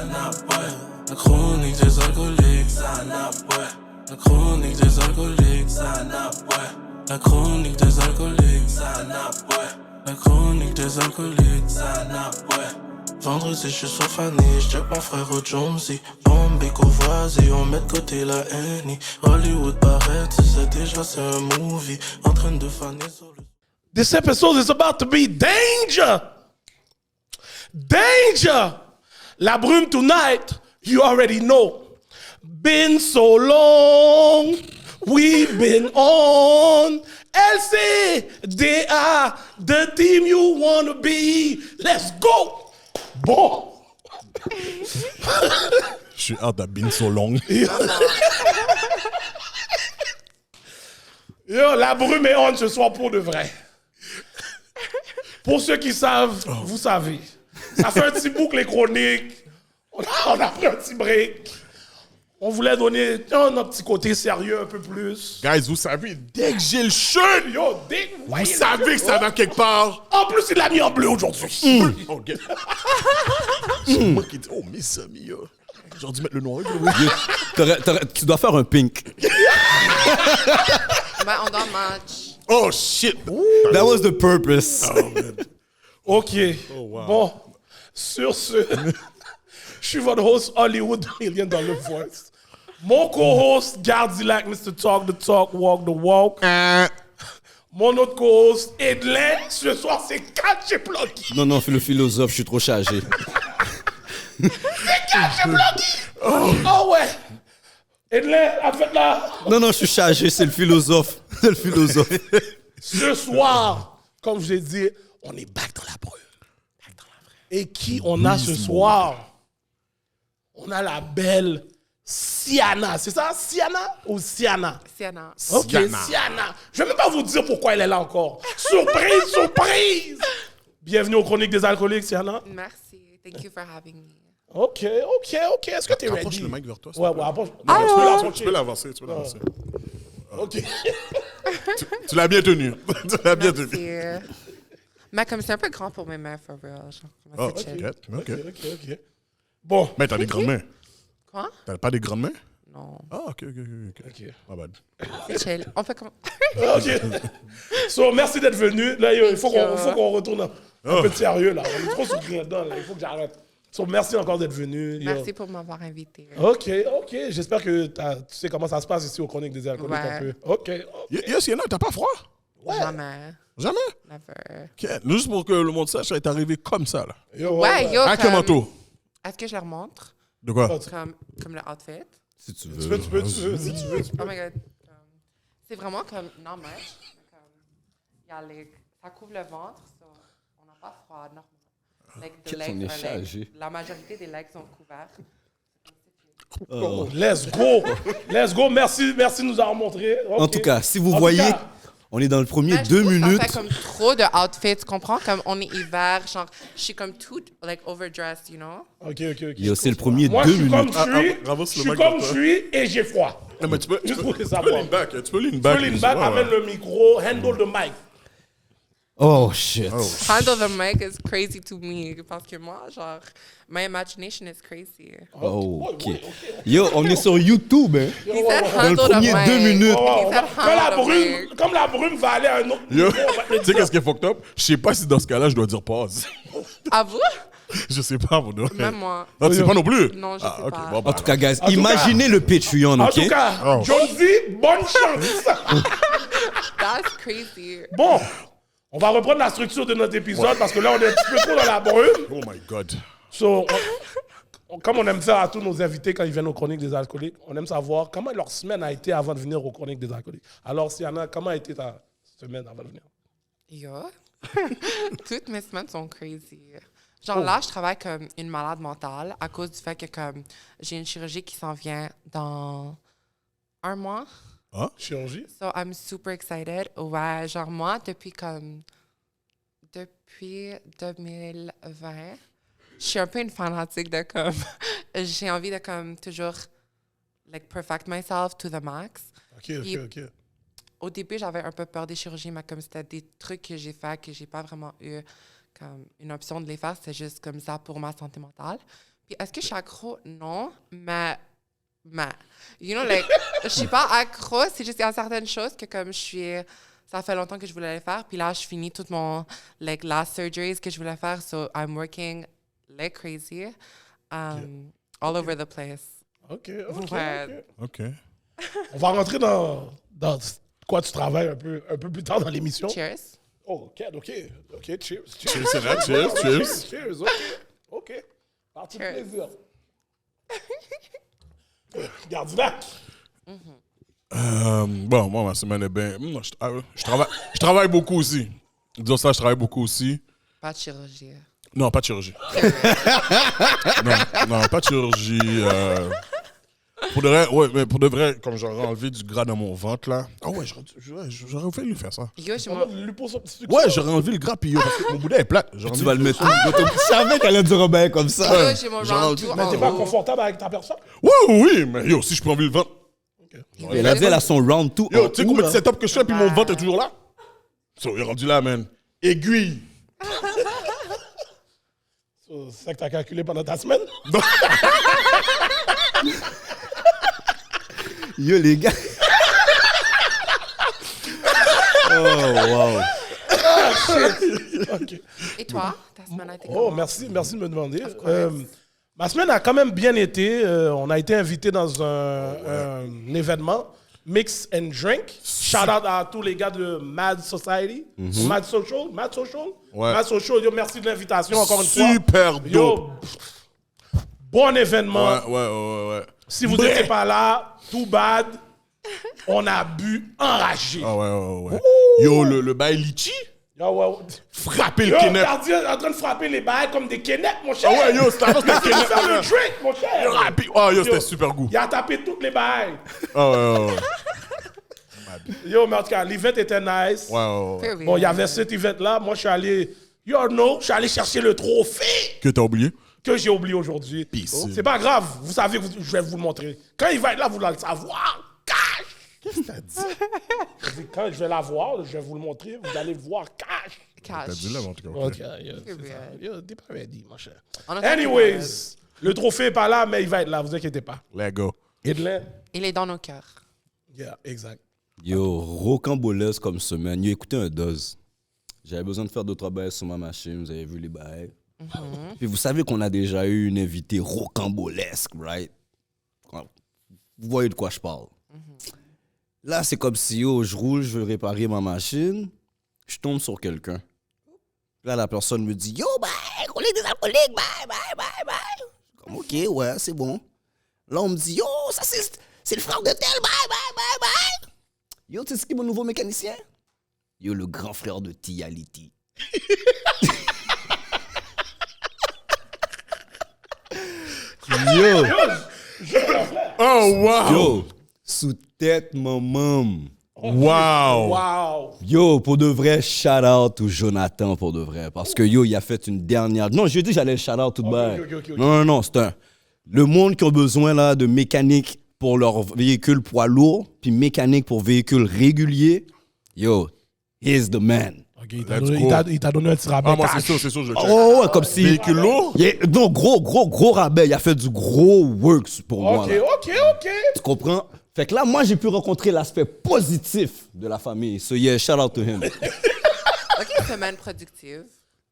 La chronique des alcooliques, la chronique des alcooliques, la chronique des alcooliques, la chronique des alcooliques, Vendredi, je suis sur Fanny, j'check mon frère au Jonesy. Bombay, Courvoisier, on met de côté la haine. Hollywood paraît, tu sais déjà c'est un movie. En train de faner sur le... This episode is about to be danger! Danger! La brume tonight, you already know. Been so long, we've been on. LCDA, the team you wanna be. Let's go! Bon. Je suis hâte d'être so long. Yo, la brume est on ce soir pour de vrai. Pour ceux qui savent, vous savez. Ça fait un petit bout que les chroniques. On a pris un petit break. On voulait donner notre petit côté sérieux un peu plus. Guys, vous savez, dès que j'ai le shirt, Yo, Dick, vous savez que ça va quelque part. En plus, il l'a mis en bleu aujourd'hui. Ok. C'est moi qui dis, oh, mes amis, j'ai dû mettre le noir. Tu dois faire un pink. Ben, on doit match. Oh, shit. That was the purpose. Oh, man. OK. wow. Bon, sur ce, je suis votre host Hollywood Million Dollar Voice. Mon co-host, Gardilac, Mr. Talk the Talk, Walk the Walk. Mon autre co-host, Edlin. Ce soir, c'est 4 chez Plucky. Non, le philosophe, je suis trop chargé. C'est 4 chez Plucky. Oh ouais. Edlin, a fait là. Non, je suis chargé, c'est le philosophe. C'est le philosophe. Ce soir, comme je l'ai dit, on est back dans la brume. Et qui on a ce soir? On a la belle Siana. C'est ça, Siana ou Siana? Siana. Ok, Siana. Je ne vais même pas vous dire pourquoi elle est là encore. Surprise, surprise! Bienvenue aux Chroniques des Alcooliques, Siana. Merci. Thank you for having me. Ok. Est-ce que tu es ready? Approche le mic vers toi. Ouais, approche. Tu peux l'avancer. Ok. Tu l'as bien tenu. Tu l'as bien tenu. Merci. Mais comme c'est un peu grand pour mes mains, for real. Genre, Oh, c'est chill. ok. Bon. Mais t'as des grandes mains. Quoi? T'as pas des grandes mains? Non. Ah, ok. My bad. C'est chill. On fait comme... Ok. So, merci d'être venu. Là, il faut qu'on retourne un peu de sérieux, là. On est trop surpris là-dedans, là. Il faut que j'arrête. So, merci encore d'être venu. Merci pour m'avoir invité. Ok. J'espère que tu sais comment ça se passe ici aux Chroniques des Alcooliques un peu. Ok. Yes, Sienna, t'as pas froid? Jamais. Jamais? Never. Ok. Juste pour que le monde sache, ça est arrivé comme ça, là. Ouais, yo, Avec un manteau. Est-ce que je leur montre? De quoi? Comme le outfit? Si tu Tu veux. peux. Oh my God. C'est vraiment comme... Non, mais... Il y a les... Ça couvre le ventre, so on n'a pas froid, normal. Like, the Qu'est-ce legs qu'on est are chargé. la majorité des legs sont couverts. Let's go. Merci de nous avoir montré. Okay. En tout cas, si vous voyez, on est dans le premier Mais je 2 trouve minutes. Ça fait comme trop de outfits, tu comprends? Comme on est hiver, genre, je suis comme toute, like, overdressed, you know? Ok. Yo, c'est le premier Moi, 2 je suis comme minutes. je suis. bravo Je sur le suis mic comme pour je toi. suis et j'ai froid. Non, mais tu peux Juste pour que ça lean back. Tu peux lean back. Amène le micro, handle the mic. Oh, shit. Handle the mic is crazy to me. Parce que moi, genre, my imagination is crazy. Oh, OK. Yo, on est sur YouTube, hein. He said Dans le handle the premier mic. 2 minutes. He said handle the mic. Comme la brume va aller à un autre Yo, niveau, on va te le tu sais dire. qu'est-ce qui est fucked up? Je sais pas si dans ce cas-là, je dois dire pause. À vous? Je sais pas, mon doigt. Même moi. Ah, tu sais pas non plus? Non, je sais ok. pas. Bon, En tout cas, guys, tout cas- imaginez le Patreon, En OK? tout cas, Jonesy, bonne chance. That's crazy. Bon, on va reprendre la structure de notre épisode parce que là, on est un petit peu trop dans la brume. Oh my God. So, comme on aime faire à tous nos invités quand ils viennent aux Chroniques des Alcooliques, on aime savoir comment leur semaine a été avant de venir aux Chroniques des Alcooliques. Alors, Siana, comment a été ta semaine avant de venir? Yo. Toutes mes semaines sont crazy. Genre là, je travaille comme une malade mentale à cause du fait que comme j'ai une chirurgie qui s'en vient dans 1 mois. Chirurgie? So I'm super excited. Ouais, genre moi, depuis 2020, je suis un peu une fanatique de comme... j'ai envie de comme toujours like perfect myself to the max. OK. Au début, j'avais un peu peur des chirurgies, mais comme c'était des trucs que j'ai fait que j'ai pas vraiment eu comme une option de les faire, c'était juste comme ça pour ma santé mentale. Puis est-ce que je suis accro? Non, mais you know, like, je suis pas accro, c'est juste qu'il y a certaines choses que comme ça fait longtemps que je voulais les faire, puis là, je finis tout mon, like, last surgeries que je voulais faire, so I'm working like crazy, all over the place. OK. Ouais. OK. On va rentrer dans quoi tu travailles un peu plus tard dans l'émission. Cheers. Oh, OK. Cheers. Cheers, c'est vrai. Cheers. Cheers. OK. Parti de Cheers. plaisir. Garde-la. Bon, moi, ma semaine est bien... Je travaille beaucoup aussi. Disons ça, je travaille beaucoup aussi. Pas de chirurgie. Non, pas de chirurgie. non, pas de chirurgie. Pour de vrai, comme j'aurais enlevé du gras dans mon ventre, là. Ah ouais, j'aurais failli faire ça. Yo, Lui pose un petit Ouais, j'aurais enlevé le gras, puis parce que mon boudin est plat. Tu vas le mettre où? Je savais qu'elle allait dire ben comme ça. j'ai mon genre, round two Mais t'es en pas haut. confortable avec ta personne? Oui, mais yo, si je peux enlever le ventre. Elle a dit elle a son round 2. Yo, tu sais combien de setup que je fais, puis mon ventre est toujours là? So, il est rendu là, man. Aiguille. C'est ça que t'as calculé pendant ta semaine? Yo, les gars. Oh, wow. OK. Et toi, ta semaine a été Oh, comment? merci de me demander. Of course. Ma semaine a quand même bien été. On a été invité dans un événement, Mix and Drink. Shout out à tous les gars de Mad Society. Mad Social. Ouais. Mad Social, yo, merci de l'invitation encore une fois. Super dope. Yo, bon événement. Ouais. Si vous n'étiez pas là, too bad. On a bu enragé. Ah ouais. Yo, le bail litchi, Yo, ouais. frapper le Yo, Kenneth. gardien en train de frapper les bails comme des Kenneth, mon cher. Ah ouais, yo, c'était Il a Kenneth. fait le drink, mon cher. Ah, yo, Yo. c'était super goût. Il a tapé toutes les bails. Ah ouais. Yo, mais en tout cas, l'event était nice. Ouais. Period. Bon, il y avait cet event-là. Moi, je suis allé, je suis allé chercher le trophée Que t'as oublié? que j'ai oublié aujourd'hui. Peace. C'est pas grave. Vous savez, je vais vous le montrer. Quand il va être là, vous allez le savoir. Cash! Qu'est-ce que t'as dit? Je dis, quand je vais la voir, je vais vous le montrer. Vous allez le voir cash. Cash. T'as dit là, en tout cas. OK. Period. Yo, t'es pas ready, mon cher. On a Anyways, le trophée est pas là, mais il va être là. Vous inquiétez pas. Let's go. Edlin? Il est dans nos cœurs. Yeah, exact. Yo, rocamboleuse comme semaine. Yo, écoutez un dose. J'avais besoin de faire 2-3 bails sur ma machine. Vous avez vu les bails. Puis vous savez qu'on a déjà eu une invitée rocambolesque, right? Vous voyez de quoi je parle. Là, c'est comme si, yo, je roule, je veux réparer ma machine. Je tombe sur quelqu'un. Là, la personne me dit, yo, bye, on est des alcooliques, bye. Comme, OK, ouais, c'est bon. Là, on me dit, yo, ça, c'est le frère de tel, bye. Yo, tu sais ce qui est mon nouveau mécanicien? Yo, le grand frère de Tiality. Yo, Oh, wow. yo, sous tête, maman. Wow. Wow. Yo, pour de vrai, shout out au Jonathan, pour de vrai. Parce que yo, il a fait une dernière. Non, j'ai dit que j'allais le shout out tout de bail. ok. Non, c'est un. Le monde qui a besoin là, de mécanique pour leur véhicule poids lourd, puis mécanique pour véhicule régulier. Yo, he's the man. OK, il Let's go. t'a donné un petit rabais. Ah, moi, cash. c'est sûr, je check. Oh, ouais, comme si. Véhicule lourd? Non, gros rabais. Il a fait du gros works pour moi. OK. Là. Tu comprends? Fait que là, moi, j'ai pu rencontrer l'aspect positif de la famille. So, yeah, shout out to him. OK, semaine productive.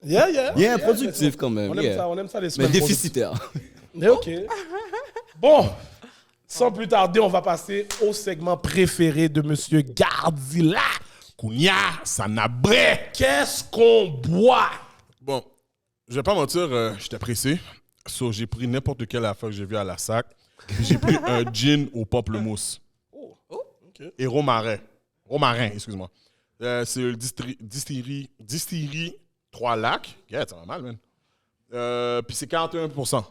Yeah, Productif quand même. On aime yeah. ça, on aime ça les Mais semaines déficitaire. positives. OK. Bon, sans plus tarder, on va passer au segment préféré de Monsieur Gardilac. Kounia, ça n'a bré. Qu'est-ce qu'on boit? Bon, je vais pas mentir, j'étais pressé. So, j'ai pris n'importe quelle affaire que j'ai vue à la sac. Puis j'ai pris un gin au pamplemousse. Et romarin. Excuse-moi. C'est le distillerie 3 Lacs. Yeah, c'est normal, man. Puis c'est 41%.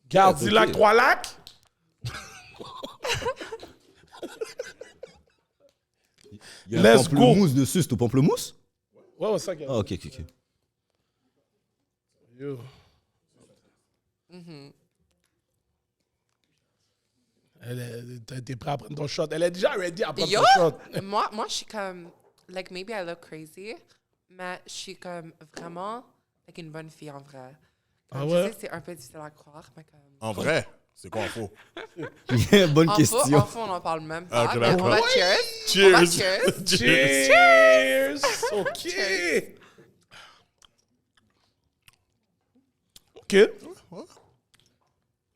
Gardilac, ok. 3 lacs? Il y a un Let's pamplemousse dessus, c'est au pamplemousse? Ouais, ça. Ah, ok. Yo. T'es prêt à prendre ton shot? Elle est déjà ready à prendre Yo, ton shot. moi, je suis comme, like, maybe I look crazy, mais je suis comme vraiment, like, une bonne fille en vrai. Ah Je ouais? sais que c'est un peu difficile à croire, mais comme... En vrai, c'est quoi en faux? Bonne En question. faux, on n'en parle même pas. Ah, ok, mais on d'accord. va cheers. Cheers! On va cheers. Cheers! OK. OK.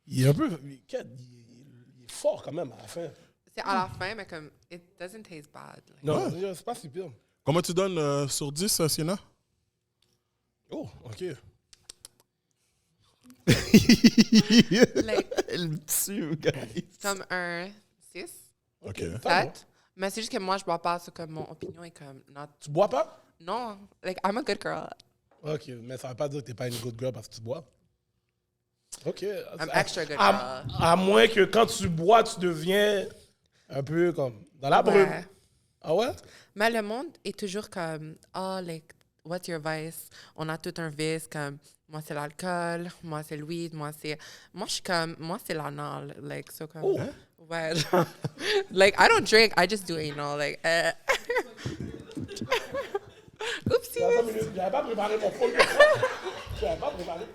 Il est un peu... Il est fort quand même à la fin. C'est à la fin, mais comme, it doesn't taste bad. Like, Non, c'est pas si pire. Comment tu donnes sur 10, Sienna? Oh, OK. like, Elle tue, guys. comme un 6, OK. Ça va. 7. Mais c'est juste que moi, je bois pas, c'est comme mon opinion est comme, not... Tu bois pas? Non, like, I'm a good girl. OK, mais ça veut pas dire que t'es pas une good girl parce que tu bois. OK. I'm extra good À, girl. à moins que quand tu bois, tu deviens un peu comme dans la brume. Ouais. Ah ouais? Mais le monde est toujours comme, oh, like, what's your vice? On a tout un vice, comme, moi, c'est l'alcool, moi, c'est le weed, moi, je suis comme, moi, c'est l'anal, like, so comme... Oh. Ouais, genre, like, I don't drink, I just do anal, like, Oupsie! J'avais pas préparé mon phone. J'avais pas préparé.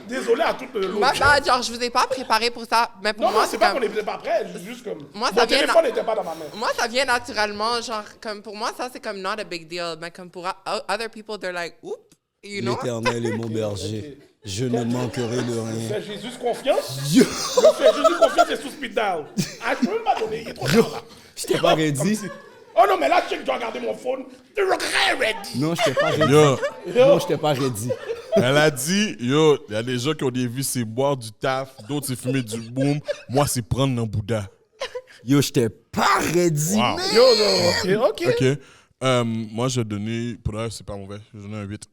Désolé à toute l'autre. Ma bad, genre, je vous ai pas préparé pour ça, mais pour Non, moi, non, c'est c'est pas comme... qu'on n'était pas prêts. Juste comme. Moi, mon ça vient téléphone n'était pas dans ma main. Moi, ça vient naturellement, genre, comme, pour moi, ça, c'est comme not a big deal, mais comme pour other people, they're like, oop, you know? L'Éternel est mon berger. Je ne manquerai de rien. Fais Jésus confiance. Je fais Jésus confiance et sous speed down. Ah, je peux même pas donner. Il est trop tard là. Je t'ai pas Comme ready. si- Oh non, mais là, je sais que je dois regarder mon phone. Tu ready. Non, je t'ai pas ready. Yo, Non, je t'ai pas ready. elle a dit, yo, il y a des gens qui ont des vies, c'est boire du taf, d'autres c'est fumer du boom. Moi, c'est prendre un Bouddha. Yo, je t'ai pas ready, Wow. man. Yo, non, ok. OK. Moi, je vais donner, pour là, c'est pas mauvais, je vais donner un 8.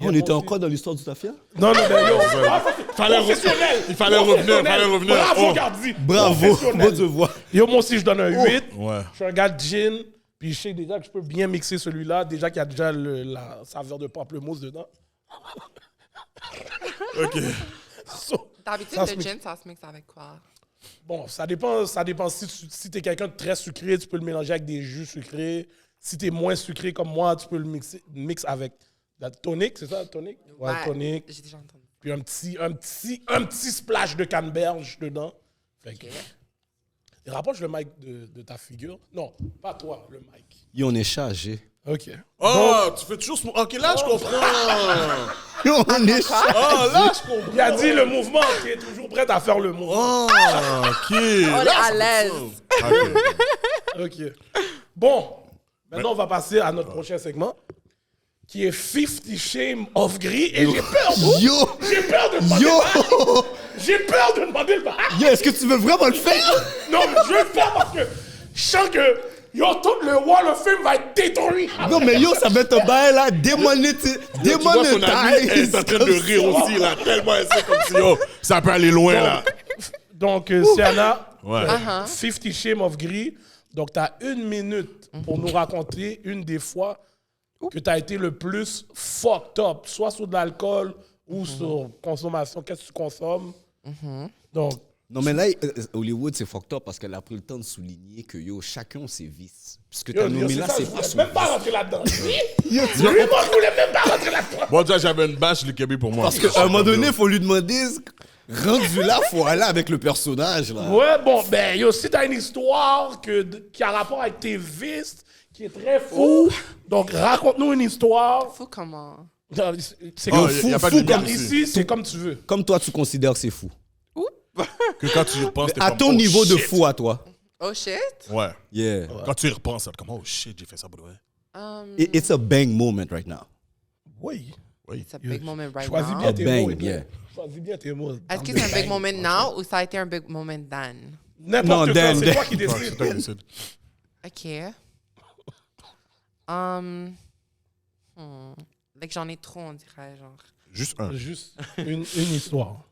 On était encore dans l'histoire du Tafia? Non, non, mais yo. Ah, ça, c'est professionnel. Il fallait revenir, il fallait revenir. Bravo, Oh. Gardi. Bravo, Professionnel. bon te voir. Yo, moi aussi, je donne un 8. Ouais. Je suis un gars de gin. Puis je sais déjà que je peux bien mixer celui-là. Déjà qu'il y a déjà la saveur de pamplemousse dedans. OK. So, D'habitude, ça se le mixe. gin, ça se mixe avec quoi? bon, ça dépend. Ça dépend. Si tu es quelqu'un de très sucré, tu peux le mélanger avec des jus sucrés. Si tu es moins sucré comme moi, tu peux le mixer avec la tonic, c'est ça, tonic? Ouais, tonic. J'ai déjà entendu. Puis un petit splash de canneberge dedans. Fait que, rapproche le mic de ta figure. Non, pas toi, le mic. Yo, on est chargé. OK. Oh, tu fais toujours ce... OK, là, je comprends. Yo, on est chargé. Oh, là, je comprends. Il a dit le mouvement qui est toujours prêt à faire le mouvement. Oh, OK. On est à l'aise. OK. Bon, maintenant, on va passer à notre prochain segment qui est 50 Shame of Gris. Et j'ai peur. Yo! J'ai peur de demander Yo! le bac. J'ai peur de demander le bac. Yo, est-ce que tu veux vraiment le faire? Non, mais je vais le faire parce que je sens que yo, tout le wall of fame va être détruit. Non, mais yo, ça va être un bail là, démonétisé. Tu vois son ami, elle est en train de rire aussi, là, tellement elle sait comme si, yo, ça peut aller loin, là. Donc, Sienna, Ouais. 50 Shame of Gris. Donc, tu as 1 minute pour nous raconter une des fois que tu as été le plus fucked up, soit sur de l'alcool ou sur consommation. Qu'est-ce que tu consommes? Donc, Non, mais là, Hollywood, c'est fucked up parce qu'elle a pris le temps de souligner que yo, chacun a ses vices. Puisque yo, t'as nommé c'est là, ça, c'est je pas voulais son même pas vice. rentrer là-dedans. Lui, moi, je voulais même pas rentrer là-dedans. Bon, déjà, j'avais une bâche, le Québec pour moi. Parce qu'à un moment donné, il faut lui demander, rendu là, faut aller avec le personnage là. Ouais, bon, ben, yo, si t'as une histoire qui a rapport avec tes vices, qui est très fou, donc raconte-nous une histoire. Fou comment? C'est Oh, comme y a pas de fou limite comme ici. ici, c'est comme tu veux. Comme toi, tu considères que c'est fou. Que quand tu y repenses, t'es À comme, ton oh, niveau de shit. fou à toi. Oh shit? Ouais. Yeah. Quand tu y repenses, t'es comme, oh shit, j'ai fait ça pour de vrai. It's a bang moment right now. Oui. It's a big moment right Choisis now. bien tes bang, mots. yeah. Choisis bien tes mots. Est-ce que c'est un big moment now ou ça a été un big moment then? N'importe Non, quoi, Dan, c'est Dan. toi qui Ouais, c'est décides. toi qui décides. OK. Like, j'en ai trop, on dirait, genre. Juste un. Juste une histoire.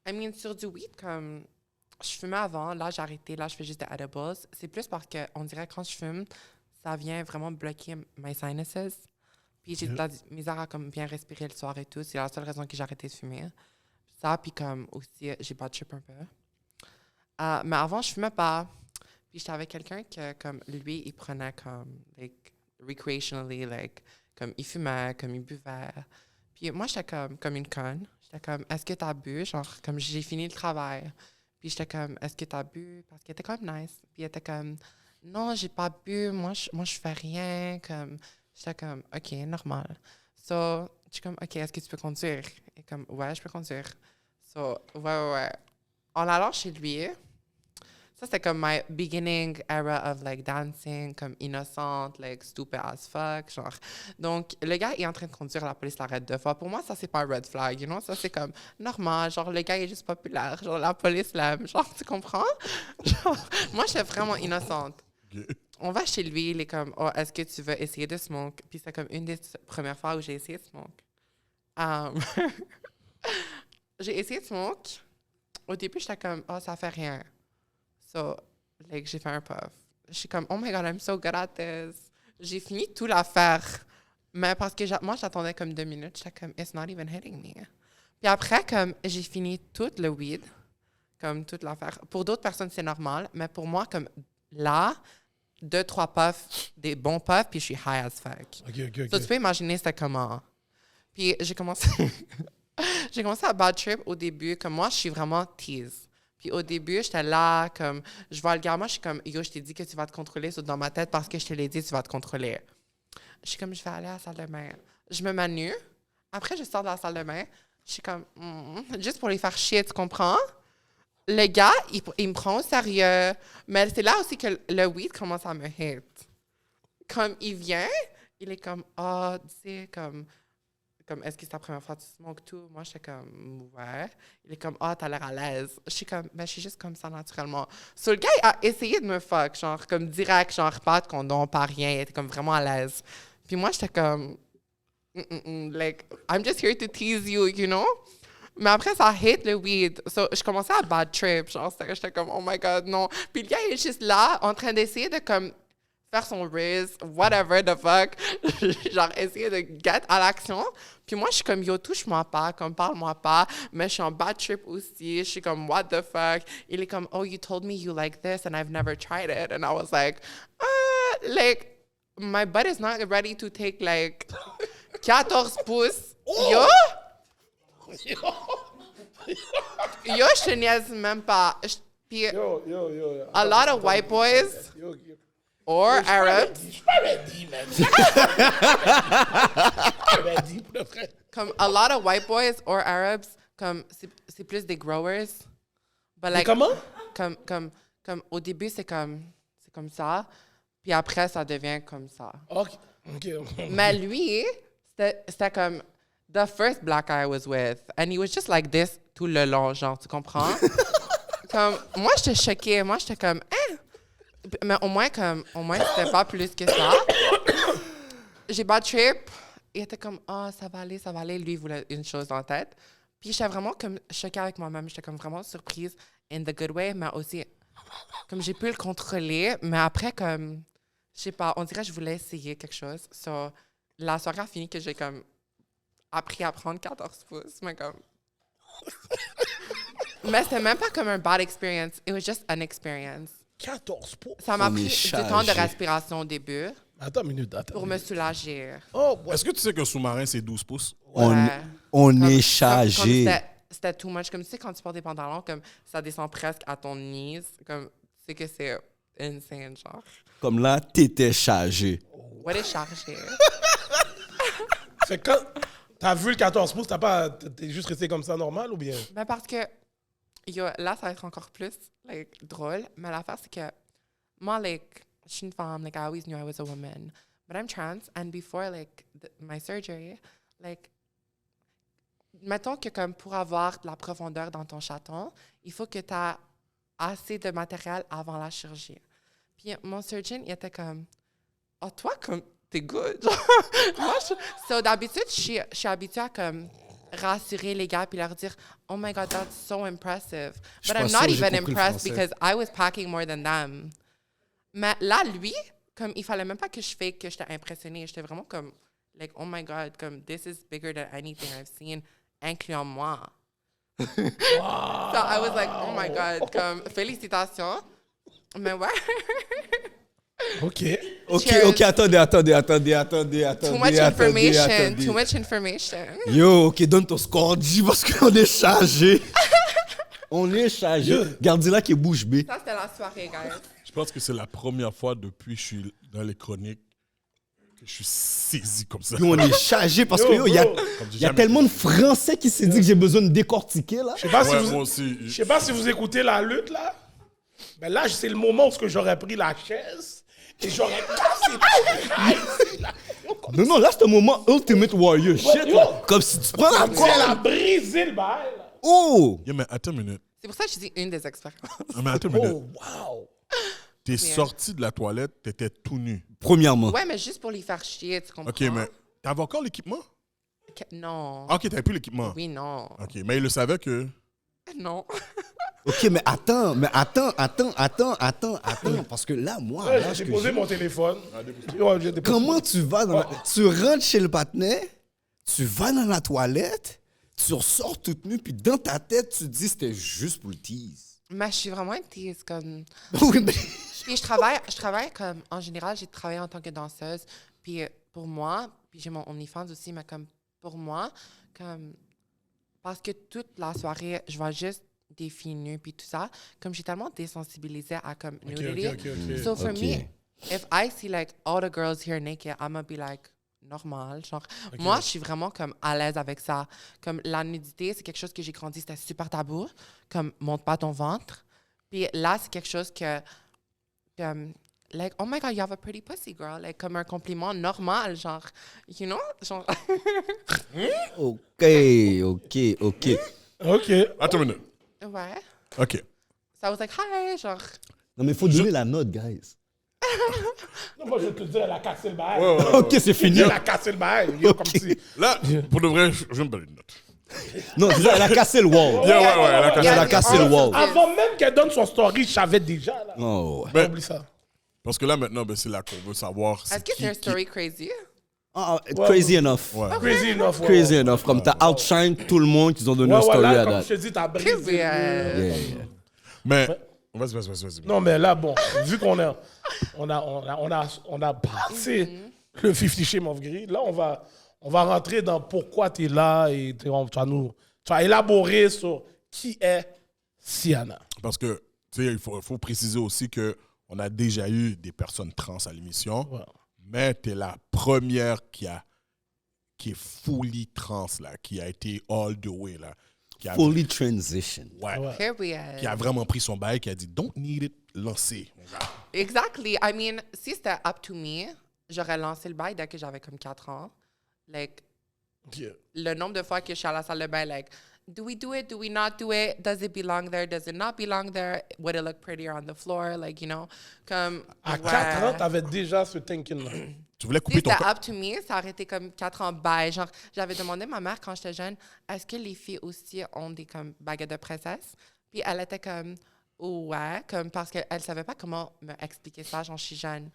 I mean, sur du weed, comme... Je fumais avant, là, j'ai arrêté, là, je fais juste des edibles. C'est plus parce que, on dirait, quand je fume, ça vient vraiment bloquer my sinuses. Puis j'ai de la misère à comme, bien respirer le soir et tout. C'est la seule raison que j'ai arrêté de fumer. Ça, puis comme, aussi, j'ai pas de trip un peu. Mais avant, je fumais pas. Puis j'étais avec quelqu'un que, comme, lui, il prenait comme, like, recreationally, like, Comme, il fumait, comme, il buvait. Puis moi, j'étais comme une conne. J'étais comme, est-ce que t'as bu? Genre, comme j'ai fini le travail. Puis j'étais comme, est-ce que t'as bu? Parce qu'il était comme nice. Puis il était comme, non, j'ai pas bu. Moi, je fais rien. Comme, j'étais comme, OK, normal. So, je suis comme, OK, est-ce que tu peux conduire? Et comme, ouais, je peux conduire. So, ouais. En allant chez lui, ça, c'était comme my beginning era of, like, dancing, comme innocente, like, stupid as fuck, genre. Donc, le gars est en train de conduire, la police l'arrête 2 fois. Pour moi, ça, c'est pas un red flag, you know? Ça, c'est comme normal, genre, le gars est juste populaire, genre, la police l'aime, genre, tu comprends? Genre, moi, j'étais vraiment innocente. On va chez lui, il est comme, oh, est-ce que tu veux essayer de smoke? Puis c'est comme une des premières fois où j'ai essayé de smoke. J'ai essayé de smoke. Au début, j'étais comme, oh, ça fait rien. So, like, j'ai fait un puff. Je suis comme, oh my God, I'm so good at this. J'ai fini tout l'affaire. Mais parce que moi, j'attendais comme 2 minutes. J'étais comme, it's not even hitting me. Puis après, comme, j'ai fini tout le weed. Comme toute l'affaire. Pour d'autres personnes, c'est normal. Mais pour moi, comme là, 2-3 puffs, des bons puffs, puis je suis high as fuck. OK. So, tu peux imaginer c'était comment. Puis j'ai commencé... j'ai commencé à bad trip au début. Comme moi, je suis vraiment tease. Puis au début, j'étais là, comme, je vois le gars, moi, je suis comme, yo, je t'ai dit que tu vas te contrôler, c'est dans ma tête parce que je te l'ai dit, tu vas te contrôler. Je suis comme, je vais aller à la salle de bain. Je me mets nue. Après, je sors de la salle de bain. Je suis comme, juste pour les faire chier, tu comprends? Le gars, il me prend au sérieux. Mais c'est là aussi que le weed commence à me hit. Comme il vient, il est comme, oh, tu sais, comme est-ce que c'est ta première fois que tu smokes tout? Moi, j'étais comme, ouais. Il est comme, oh, t'as l'air à l'aise. Je suis comme, ben, je suis juste comme ça naturellement. So, le gars, il a essayé de me fuck, genre, comme direct, genre, pas de condom, pas rien. Il était comme vraiment à l'aise. Puis moi, j'étais comme, like, I'm just here to tease you, you know? Mais après, ça hit le weed. So, je commençais à bad trip. Genre, j'étais comme, oh my God, non. Puis le gars, il est juste là, en train d'essayer de, comme, faire son riz, whatever the fuck. Genre, essayer de get à l'action. Puis moi, je suis comme, yo, touche-moi pas, comme, parle-moi pas. Mais je suis en bad trip aussi. Je suis comme, what the fuck? Il est comme, oh, you told me you like this and I've never tried it. And I was like, my butt is not ready to take, like, 14 pouces. Yo! Yo, je te niaise même pas. Puis, Yo. a lot of white boys or Arabs. Je suis pas ready, man. Ready pour le vrai. Comme a lot of white boys or Arabs, comme c'est plus des growers. But like, comment? Comme au début c'est comme ça, puis après ça devient comme ça. OK. Mais lui, c'était comme the first black guy I was with, and he was just like this tout le long, genre, tu comprends? Comme moi j'étais choquée, moi j'étais comme mais au moins c'était pas plus que ça. J'ai bad trip. Il était comme, oh, ça va aller. Lui, il voulait une chose dans la tête. Puis j'étais vraiment comme choquée avec moi-même. J'étais comme vraiment surprise in the good way, mais aussi, comme j'ai pu le contrôler. Mais après, comme, je sais pas, on dirait que je voulais essayer quelque chose. So, la soirée a fini que j'ai comme appris à prendre 14 pouces. Mais comme... mais c'était même pas comme un bad experience. It was just an experience. 14 pouces. Ça m'a On pris est du temps de chargé. respiration au début Attends une minute. pour me soulager. Oh, ouais. Est-ce que tu sais qu'un sous-marin, c'est 12 pouces? On Ouais. est Comme chargé. c'était too much. Comme tu sais, quand tu portes des pantalons, comme ça descend presque à ton knees. Comme tu sais que c'est insane, genre. Comme là, t'étais chargé. What est chargé? Fait que quand t'as vu le 14 pouces, t'es juste resté comme ça normal ou bien? Ben parce que là, ça va être encore plus like, drôle. Mais l'affaire, c'est que moi, like, je suis une femme. Like, I always knew I was a woman. But I'm trans. And before, like, my surgery, like, mettons que comme pour avoir de la profondeur dans ton chaton, il faut que tu aies assez de matériel avant la chirurgie. Puis mon surgeon, il était comme, oh, toi, comme, t'es good. Moi, d'habitude, je suis habituée à comme rassurer les gars puis leur dire, oh my God, that's so impressive. Je But I'm pense not que j'ai even compris le impressed français. because I was packing more than them. Mais là, lui, comme, il fallait même pas que je fake que j'étais impressionnée. J'étais vraiment comme, like, oh my God, comme, this is bigger than anything I've seen, incluant moi. So I was like, oh my God, comme, félicitations. Mais ouais. OK. Ok, Cheers. ok, attendez. Too much information. Too much information. Yo, ok, donne ton score, dis parce qu'on est chargé. On est chargé. Gardez-la qui est bouche bée. Ça, c'était la soirée, guys. Je pense que c'est la première fois depuis que je suis dans les chroniques que je suis saisi comme ça. Yo, on est chargé parce que yo, il y a, bro. y a tellement de Français qui s'est dit que j'ai besoin de décortiquer là. Je sais pas, Ouais, si vous, moi aussi. je sais pas si vous écoutez la lutte, là. Mais là, c'est le moment où j'aurais pris la chaise et j'aurais cassé tout. Non, là c'est un moment Ultimate Warrior shit yo. là. Comme si tu prends la Comme si elle a corde. brisé le bail, là. Oh! Yeah, mais attends une minute. C'est pour ça que je dis une des expériences. Ah, mais attends une minute. Oh, wow. T'es sorti de la toilette, t'étais tout nu. Premièrement. Ouais, mais juste pour les faire chier, tu comprends? OK, mais t'avais encore l'équipement? Non. Ah, OK, t'avais plus l'équipement. Oui, non. OK, mais il le savait que... Non. Ok, mais attends, parce que là, moi, Ouais, là, j'ai ce que posé j'ai- mon téléphone. Yo, j'ai déposé- comment tu vas dans la... Tu rentres chez le partenaire, tu vas dans la toilette, tu ressors toute nue, puis dans ta tête, tu te dis c'était juste pour le tease. Mais je suis vraiment une tease, comme... Oui, mais... Puis je travaille comme... En général, j'ai travaillé en tant que danseuse. Puis pour moi, puis j'ai mon OnlyFans aussi, mais comme pour moi, comme... Parce que toute la soirée, je vois juste des filles nues puis tout ça. Comme j'ai tellement désensibilisée à comme OK, nudity. OK. So for Ok. me, if I see like all the girls here naked, I'm gonna be like normal. Genre, moi, je suis vraiment comme à l'aise avec ça. Comme la nudité, c'est quelque chose que j'ai grandi, c'était super tabou. Comme montre pas ton ventre. Puis là, c'est quelque chose que like, oh my god, you have a pretty pussy, girl. Like, comme un compliment normal, genre, you know? Genre, Ok. OK. Attends une minute. ouais. OK. So I was like, hi, genre. Non, mais il faut donner la note, guys. Non, moi, je vais te dire, elle a cassé le bail. Ok, c'est fini. Elle a cassé le bail. Yo, comme si... Là, pour de vrai, je vais me donner une note. Non, c'est ça, elle a cassé le wall. Yeah, ouais, elle a cassé. Elle a cassé le wall. Avant même qu'elle donne son story, je savais déjà, là. Oh, ouais. Ben, Oublie ça. parce que là, maintenant, ben, c'est là qu'on veut savoir... Est-ce que c'est un story crazy? Ah, crazy enough. Ouais. Crazy enough. ouais, Crazy ouais. enough. Comme t'as outshine tout le monde qui ont donné Ouais, un ouais, story là, à comme date. je te dis, t'as brisé. Crazy, Yeah. Mais... Vas-y. Non, mais là, bon, vu qu'on a passé le 50 Shades of Grey, là, on va rentrer dans pourquoi tu es là et tu vas élaborer sur qui est Sienna. Parce que, tu sais, il faut préciser aussi qu'on a déjà eu des personnes trans à l'émission, Ouais. mais tu es la première qui est fully trans, là, qui a été all the way, là. Qui a, Fully transition. ouais, Period. qui a vraiment pris son bail, qui a dit « Don't need it, lancez. » Exactly. I mean, si c'était up to me, j'aurais lancé le bail dès que j'avais comme 4 ans. Like, le nombre de fois que je suis à la salle de bain, like, do we do it? Do we not do it? Does it belong there? Does it not belong there? Would it look prettier on the floor? Like, you know, comme... À ouais. 4 ans, tu avais déjà ce thinking-là. Tu voulais Si couper ton... c'était up to me, ça aurait été comme 4 ans bail. Genre, j'avais demandé à ma mère quand j'étais jeune, est-ce que les filles aussi ont des comme baguettes de princesse? Puis elle était comme, ouais, comme parce qu'elle savait pas comment me expliquer ça, genre, je suis jeune.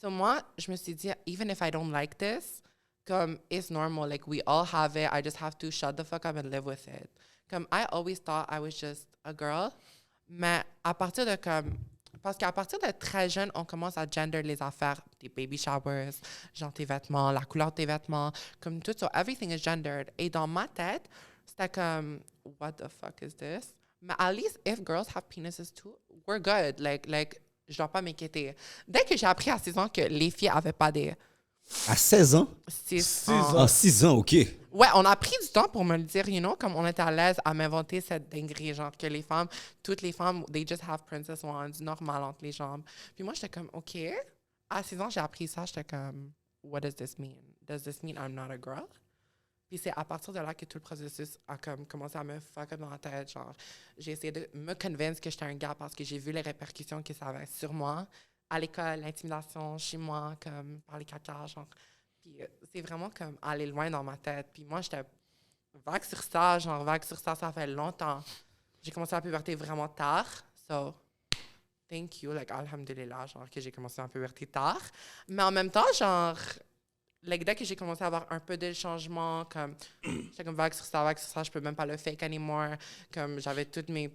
So moi, je me suis dit, even if I don't like this, comme, it's normal. Like, we all have it. I just have to shut the fuck up and live with it. Comme, I always thought I was just a girl. Mais à partir de comme... Parce qu'à partir de très jeune, on commence à gender les affaires, des baby showers, genre tes vêtements, la couleur de tes vêtements, comme tout ça. Everything is gendered. Et dans ma tête, c'était comme, what the fuck is this? Mais at least if girls have penises too, we're good. Like, je dois pas m'inquiéter. Dès que j'ai appris à 6 ans que les filles avaient pas des... À 16 ans? 6 ans. À 6 ans, ok. Ouais, on a pris du temps pour me le dire, you know, comme on était à l'aise à m'inventer cette dinguerie, genre que les femmes, toutes les femmes, they just have princess wands, normal entre les jambes. Puis moi, j'étais comme, OK. À 6 ans, j'ai appris ça, j'étais comme, what does this mean? Does this mean I'm not a girl? Puis c'est à partir de là que tout le processus a comme commencé à me fuck up dans la tête, genre, j'ai essayé de me convaincre que j'étais un gars parce que j'ai vu les répercussions que ça avait sur moi, à l'école, l'intimidation, chez moi, comme, par les caca, genre. Puis c'est vraiment comme aller loin dans ma tête. Puis moi, j'étais vague sur ça, ça fait longtemps. J'ai commencé la puberté vraiment tard. So, thank you, like, alhamdulillah, genre, que j'ai commencé la puberté tard. Mais en même temps, genre, like, dès que j'ai commencé à avoir un peu de changement, comme, j'étais comme vague sur ça, je peux même pas le fake anymore. Comme, j'avais toutes mes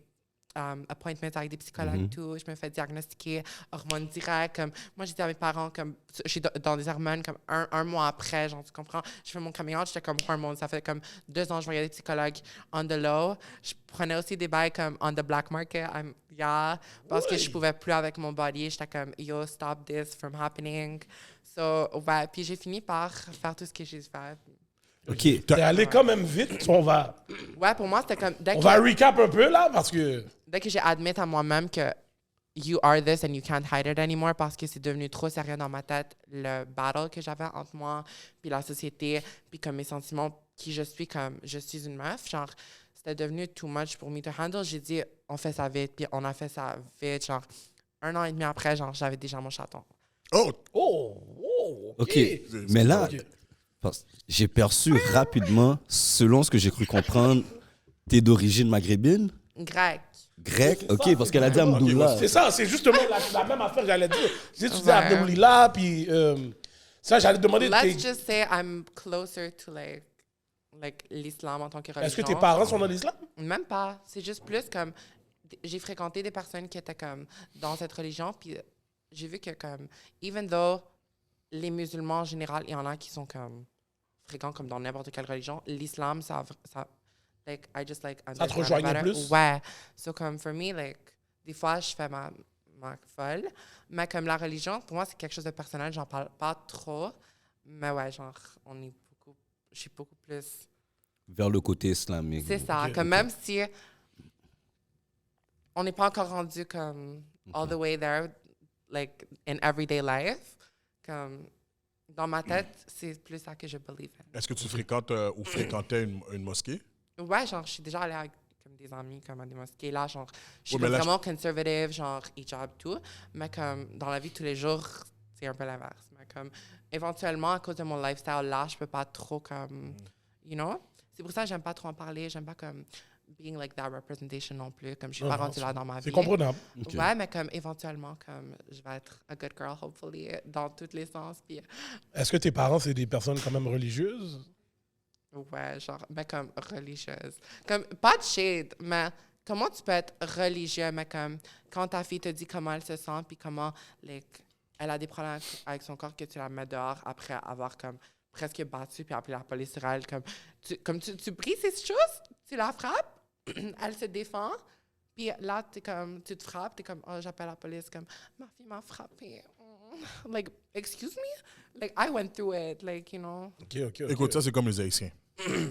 appointments avec des psychologues, tout. Je me fais diagnostiquer hormones directes. Comme, moi, j'ai dit à mes parents, comme, je suis dans des hormones, comme un mois après, genre, tu comprends? Je fais mon coming out, j'étais comme hormones. Ça fait comme 2 ans, je voyais des psychologues on the low. Je prenais aussi des bails comme on the black market. Parce que je pouvais plus avec mon body. J'étais comme, yo, stop this from happening. So, ouais. Puis j'ai fini par faire tout ce que j'ai fait. OK. T'es allé quand même vite. Ouais, pour moi, c'était comme... On va recap un peu, là, parce que... Dès que j'ai admis à moi-même que you are this and you can't hide it anymore parce que c'est devenu trop sérieux dans ma tête, le battle que j'avais entre moi, puis la société, puis comme mes sentiments, qui je suis comme je suis une meuf, genre, c'était devenu too much pour me to handle. J'ai dit, on fait ça vite, puis on a fait ça vite. Genre, 1 an et demi après, genre, j'avais déjà mon chaton. OK. Mais là, j'ai perçu rapidement, selon ce que j'ai cru comprendre, t'es d'origine maghrébine? Grec. OK, parce qu'elle a dit Amdoula. C'est ça, c'est justement la même affaire que j'allais dire. J'ai étudié à Abdelmoulila, puis ça, j'allais te demander... Let's just say I'm closer to like l'islam en tant que religion. Est-ce que tes parents sont dans l'islam? Même pas. C'est juste plus comme... J'ai fréquenté des personnes qui étaient comme dans cette religion, puis j'ai vu que comme... Even though les musulmans en général, il y en a qui sont comme fréquents comme dans n'importe quelle religion, l'islam, ça like, I just like... Ça te rejoignait plus? Ouais. So comme for me, like, des fois, je fais ma folle, mais comme la religion, pour moi, c'est quelque chose de personnel, j'en parle pas trop, mais ouais, genre, je suis beaucoup plus... Vers le côté islamique. C'est ça, comme même si on n'est pas encore rendu comme all the way there, like in everyday life, comme dans ma tête, c'est plus ça que je believe in. Est-ce que tu fréquentes ou fréquentais une mosquée? Ouais, genre, je suis déjà allée avec comme des amis, comme à des mosquées. Là, genre, je suis Ouais, mais là, vraiment conservative, genre, hijab, tout. Mais comme, dans la vie de tous les jours, c'est un peu l'inverse. Mais comme, éventuellement, à cause de mon lifestyle, là, je peux pas trop, comme, you know? C'est pour ça que j'aime pas trop en parler. J'aime pas, comme, being like that representation non plus. Comme, je suis pas rendue là dans ma vie. C'est comprenable. Okay. Ouais, mais comme, éventuellement, comme, je vais être a good girl, hopefully, dans tous les sens. Puis, Est-ce que tes parents, c'est des personnes quand même religieuses? ouais, genre, mais comme religieuse. Comme, pas de shade, mais comment tu peux être religieux, mais comme, quand ta fille te dit comment elle se sent, puis comment, like, elle a des problèmes avec son corps, que tu la mets dehors après avoir, comme, presque battu, puis appelé la police sur elle, comme, tu brises ces choses, tu la frappes, elle se défend, puis là, tu te frappes, t'es comme, oh, j'appelle la police, comme, ma fille m'a frappé. Like, excuse me? Like, I went through it, like, you know. OK. Écoute, ça, c'est comme les Haïtiens.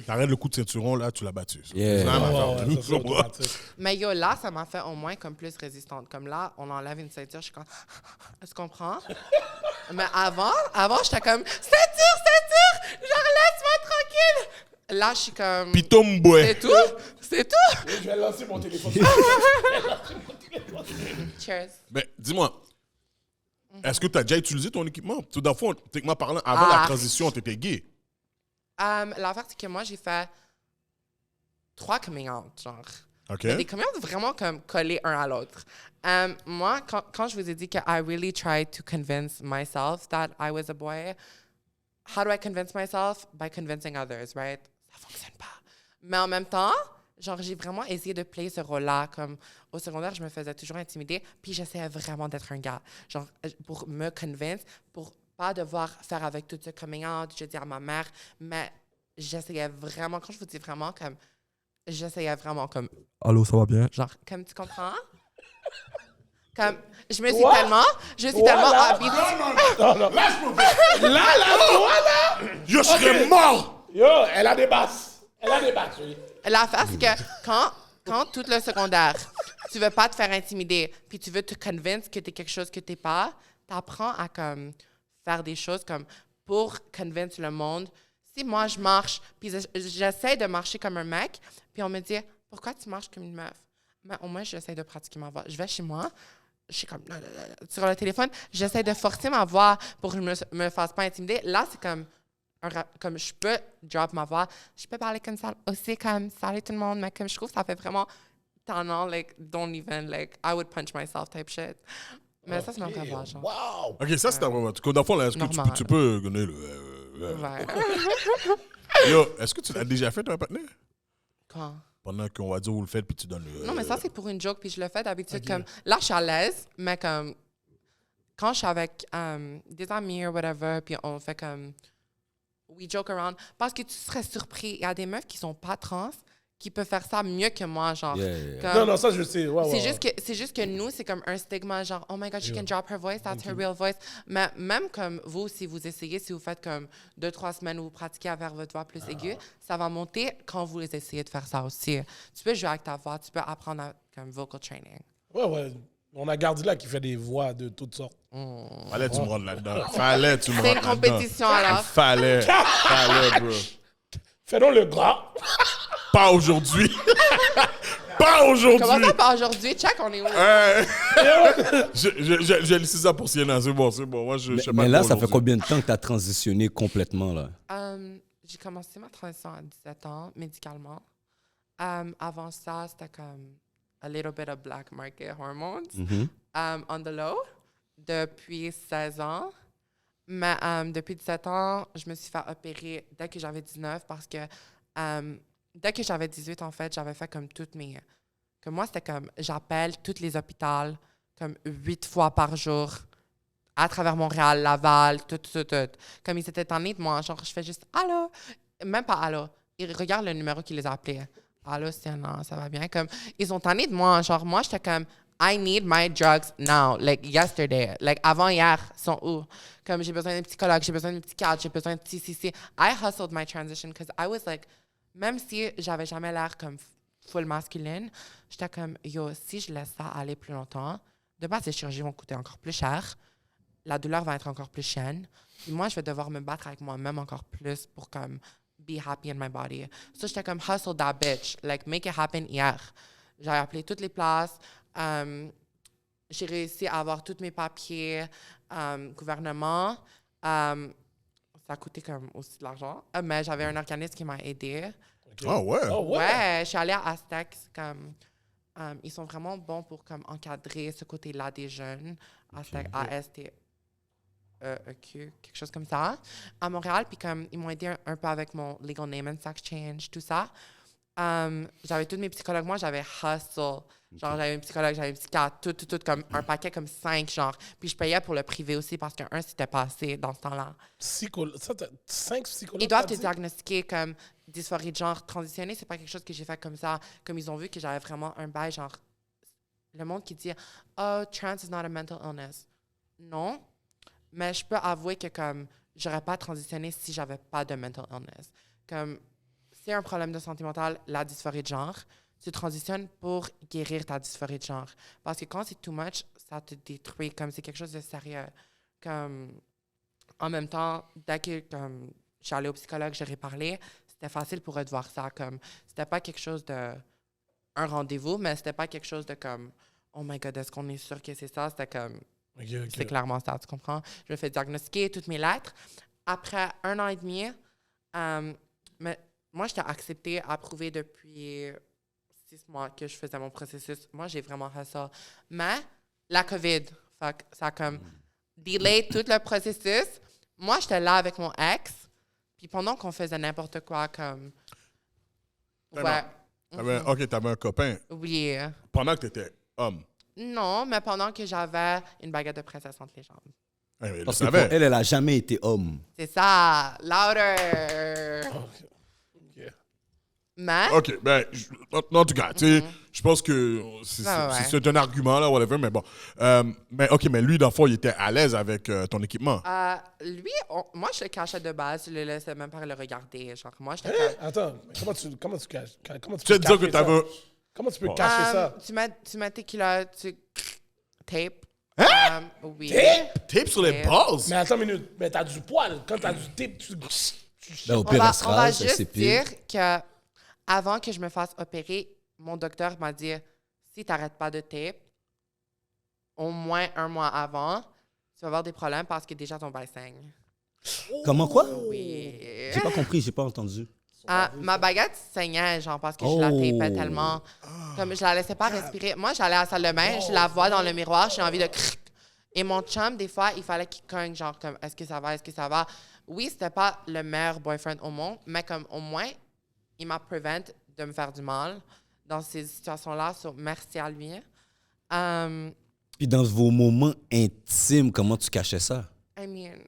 T'arrêtes le coup de ceinturon, là, tu l'as battu. Ça. Yeah. C'est la même Ouais, affaire. ouais, ça, c'est automatique. Mais yo, là, ça m'a fait au moins comme plus résistante. Comme là, on enlève une ceinture, je suis comme... Tu comprends? Mais avant, j'étais comme... Ceinture! Genre, laisse-moi tranquille! Là, je suis comme... Pitomboué. C'est tout? Je vais lancer mon téléphone. Cheers. Mais dis-moi, est-ce que tu as déjà utilisé ton équipement? Tout d'un fond, techniquement parlant, avant la transition, tu étais gay. L'affaire, c'est que moi, j'ai fait 3 coming out, genre. OK. Mais des coming out vraiment comme collés un à l'autre. Moi, quand je vous ai dit que I really tried to convince myself that I was a boy, how do I convince myself? By convincing others, right? Ça fonctionne pas. Mais en même temps, genre, j'ai vraiment essayé de play ce rôle-là. Comme au secondaire, je me faisais toujours intimider, puis j'essayais vraiment d'être un gars. Genre, pour me convaincre, pour pas devoir faire avec tout ce coming out, je dis à ma mère, mais j'essayais vraiment, quand je vous dis vraiment, comme, j'essayais vraiment comme, allô, ça va bien? Genre, comme tu comprends? Comme, je me suis tellement habituée. Non. Là, toi, là! Je serais mort! Yo, elle a des basses. Oui. L'affaire, c'est que quand tout le secondaire, tu veux pas te faire intimider, puis tu veux te convaincre que tu es quelque chose que tu n'es pas, tu apprends à comme, faire des choses comme pour convaincre le monde. Si moi, je marche, puis j'essaie de marcher comme un mec, puis on me dit « Pourquoi tu marches comme une meuf? » Mais au moins, j'essaie de pratiquer ma voix. Je vais chez moi, je suis comme sur le téléphone, j'essaie de forcer ma voix pour que je me fasse pas intimider. Là, c'est comme comme je peux drop ma voix, je peux parler comme ça aussi, comme salut tout le monde, mais comme je trouve que ça fait vraiment tannant, like, don't even, like, I would punch myself type shit. Mais ça, c'est ma vraie voix, genre. Wow! OK, ça, c'est un vrai. Dans le fond, là, est-ce que Normal. tu peux donner le... Ouais. Yo, est-ce que tu l'as déjà fait, un partenaire? Quand? pendant qu'on va dire vous le faites, puis tu donnes le... Non, mais ça, c'est pour une joke, puis je le fais d'habitude. Comme, là, je suis à l'aise, mais comme, quand je suis avec des amis ou whatever, puis on fait comme, we joke around, parce que tu serais surpris. Il y a des meufs qui sont pas trans, qui peuvent faire ça mieux que moi, genre. Comme- Non, ça, je sais. Ouais, c'est juste que nous, c'est comme un stigma, genre, oh my God, she can drop her voice, that's her real voice. Mais même comme vous, si vous essayez, si vous faites comme 2-3 semaines où vous pratiquez à faire votre voix plus aiguë, ça va monter quand vous essayez de faire ça aussi. Tu peux jouer avec ta voix, tu peux apprendre comme vocal training. Ouais. On a Gardila qui fait des voix de toutes sortes. Fallait tu me rentres là-dedans. Fallait tu me C'est rentres une là-dedans. compétition, alors. Fallait, bro. Fais donc le gras. Pas aujourd'hui. Pas aujourd'hui. Comment ça, pas aujourd'hui? Check, on est où? J'ai laissé ça pour Sienna. C'est bon. Moi, je sais pas. Mais là, trop ça fait aujourd'hui. combien de temps que tu as transitionné complètement, là? J'ai commencé ma transition à 17 ans, médicalement. Avant ça, c'était comme a little bit of black market hormones on the low depuis 16 ans. Mais depuis 17 ans, je me suis fait opérer dès que j'avais 19 parce que dès que j'avais 18, en fait, j'avais fait comme toutes mes... Comme moi, c'était comme, j'appelle tous les hôpitaux comme 8 fois par jour à travers Montréal, Laval, tout. Comme ils étaient tannés de moi, genre, je fais juste « Allô? » Même pas « Allô ». Ils regardent le numéro qui les a appelés. « Allô, Sienna, ça va bien? » Comme, ils sont tannés de moi. Genre, moi, j'étais comme « I need my drugs now, like yesterday. » Like, avant hier, ils sont où? Comme, j'ai besoin d'un psychologue, j'ai besoin d'un petit cadre, j'ai besoin de petit CC. I hustled my transition because I was like... Même si j'avais jamais l'air comme full masculine, j'étais comme, yo, si je laisse ça aller plus longtemps, de base, les chirurgies vont coûter encore plus cher, la douleur va être encore plus chienne, puis moi, je vais devoir me battre avec moi-même encore plus pour comme be happy in my body. So, j'étais comme, hustle that bitch, like, make it happen hier. J'ai appelé toutes les places, j'ai réussi à avoir tous mes papiers, gouvernement, ça a coûté comme aussi de l'argent. Mais j'avais un organisme qui m'a aidé. Ah ouais. Ouais, je suis allée à Aztec. Comme, ils sont vraiment bons pour comme, encadrer ce côté-là des jeunes. Aztec, A-S-T-E-E-Q, quelque chose comme ça. À Montréal, puis comme, ils m'ont aidé un peu avec mon legal name and sex change, tout ça. J'avais tous mes psychologues. Moi, j'avais hustle. Genre, j'avais un psychologue, j'avais un psychiatre, tout, comme un paquet comme 5, genre. Puis je payais pour le privé aussi parce qu'un, c'était pas assez dans ce temps-là. 5 psychologues. Ils doivent te diagnostiquer comme dysphorie de genre. Transitionner, c'est pas quelque chose que j'ai fait comme ça. Comme ils ont vu que j'avais vraiment un bail, genre, le monde qui dit « Oh, trans is not a mental illness ». Non, mais je peux avouer que comme j'aurais pas transitionné si j'avais pas de mental illness. Comme, c'est un problème de santé mentale, la dysphorie de genre. Tu transitionnes pour guérir ta dysphorie de genre. Parce que quand c'est too much, ça te détruit. Comme c'est quelque chose de sérieux. Comme, en même temps, dès que comme, je suis allée au psychologue, j'ai parlé, c'était facile pour eux de voir ça. Comme, c'était pas quelque chose de... un rendez-vous, mais c'était pas quelque chose de comme « Oh my God, est-ce qu'on est sûr que c'est ça? » C'était comme... Okay. C'est clairement ça, tu comprends? Je me fais diagnostiquer toutes mes lettres. Après 1 an et demi, mais moi, j'étais acceptée, approuvée depuis 6 mois que je faisais mon processus. Moi, j'ai vraiment fait ça. Mais la COVID, ça a comme delay tout le processus. Moi, j'étais là avec mon ex, puis pendant qu'on faisait n'importe quoi, comme... Ouais. T'avais un copain Oui. pendant que t'étais homme. Non, mais pendant que j'avais une baguette de princesse entre les jambes. Elle Parce le que pour savait. elle a jamais été homme. C'est ça. Louder. Mais... OK, ben, en tout cas, tu sais, je pense que c'est un argument, là, whatever, mais bon. Mais OK, mais lui, dans le fond, il était à l'aise avec ton équipement. Lui, moi, je le cachais de base. Je le laissais même pas le regarder. Genre, moi, j'étais comme... Attends, comment tu caches? Comment Tu vas te dire que t'avais... Comment tu peux cacher ça? Tu mets tes culottes, tu... Tape. Hein? Oui. Tape sur les balles? Mais attends une minute. Mais t'as du poil. Quand t'as du tape, tu... Ben, au On pire, va, elle se on va rase, elle juste s'épile. dire que avant que je me fasse opérer, mon docteur m'a dit si tu n'arrêtes pas de tape, au moins 1 mois avant, tu vas avoir des problèmes parce que déjà ton bail saigne. Comment quoi? Oui. J'ai pas compris, j'ai pas entendu. Ma baguette saignait, genre, parce que je la tapais tellement. Comme je la laissais pas respirer. Moi, j'allais à la salle de bain, je la vois dans le miroir, j'ai envie de cric. Et mon chum, des fois, il fallait qu'il cogne, genre, comme, est-ce que ça va, est-ce que ça va? Oui, c'était pas le meilleur boyfriend au monde, mais comme, au moins, il m'a prevent de me faire du mal dans ces situations-là. So, merci à lui. Puis dans vos moments intimes, comment tu cachais ça? I mean,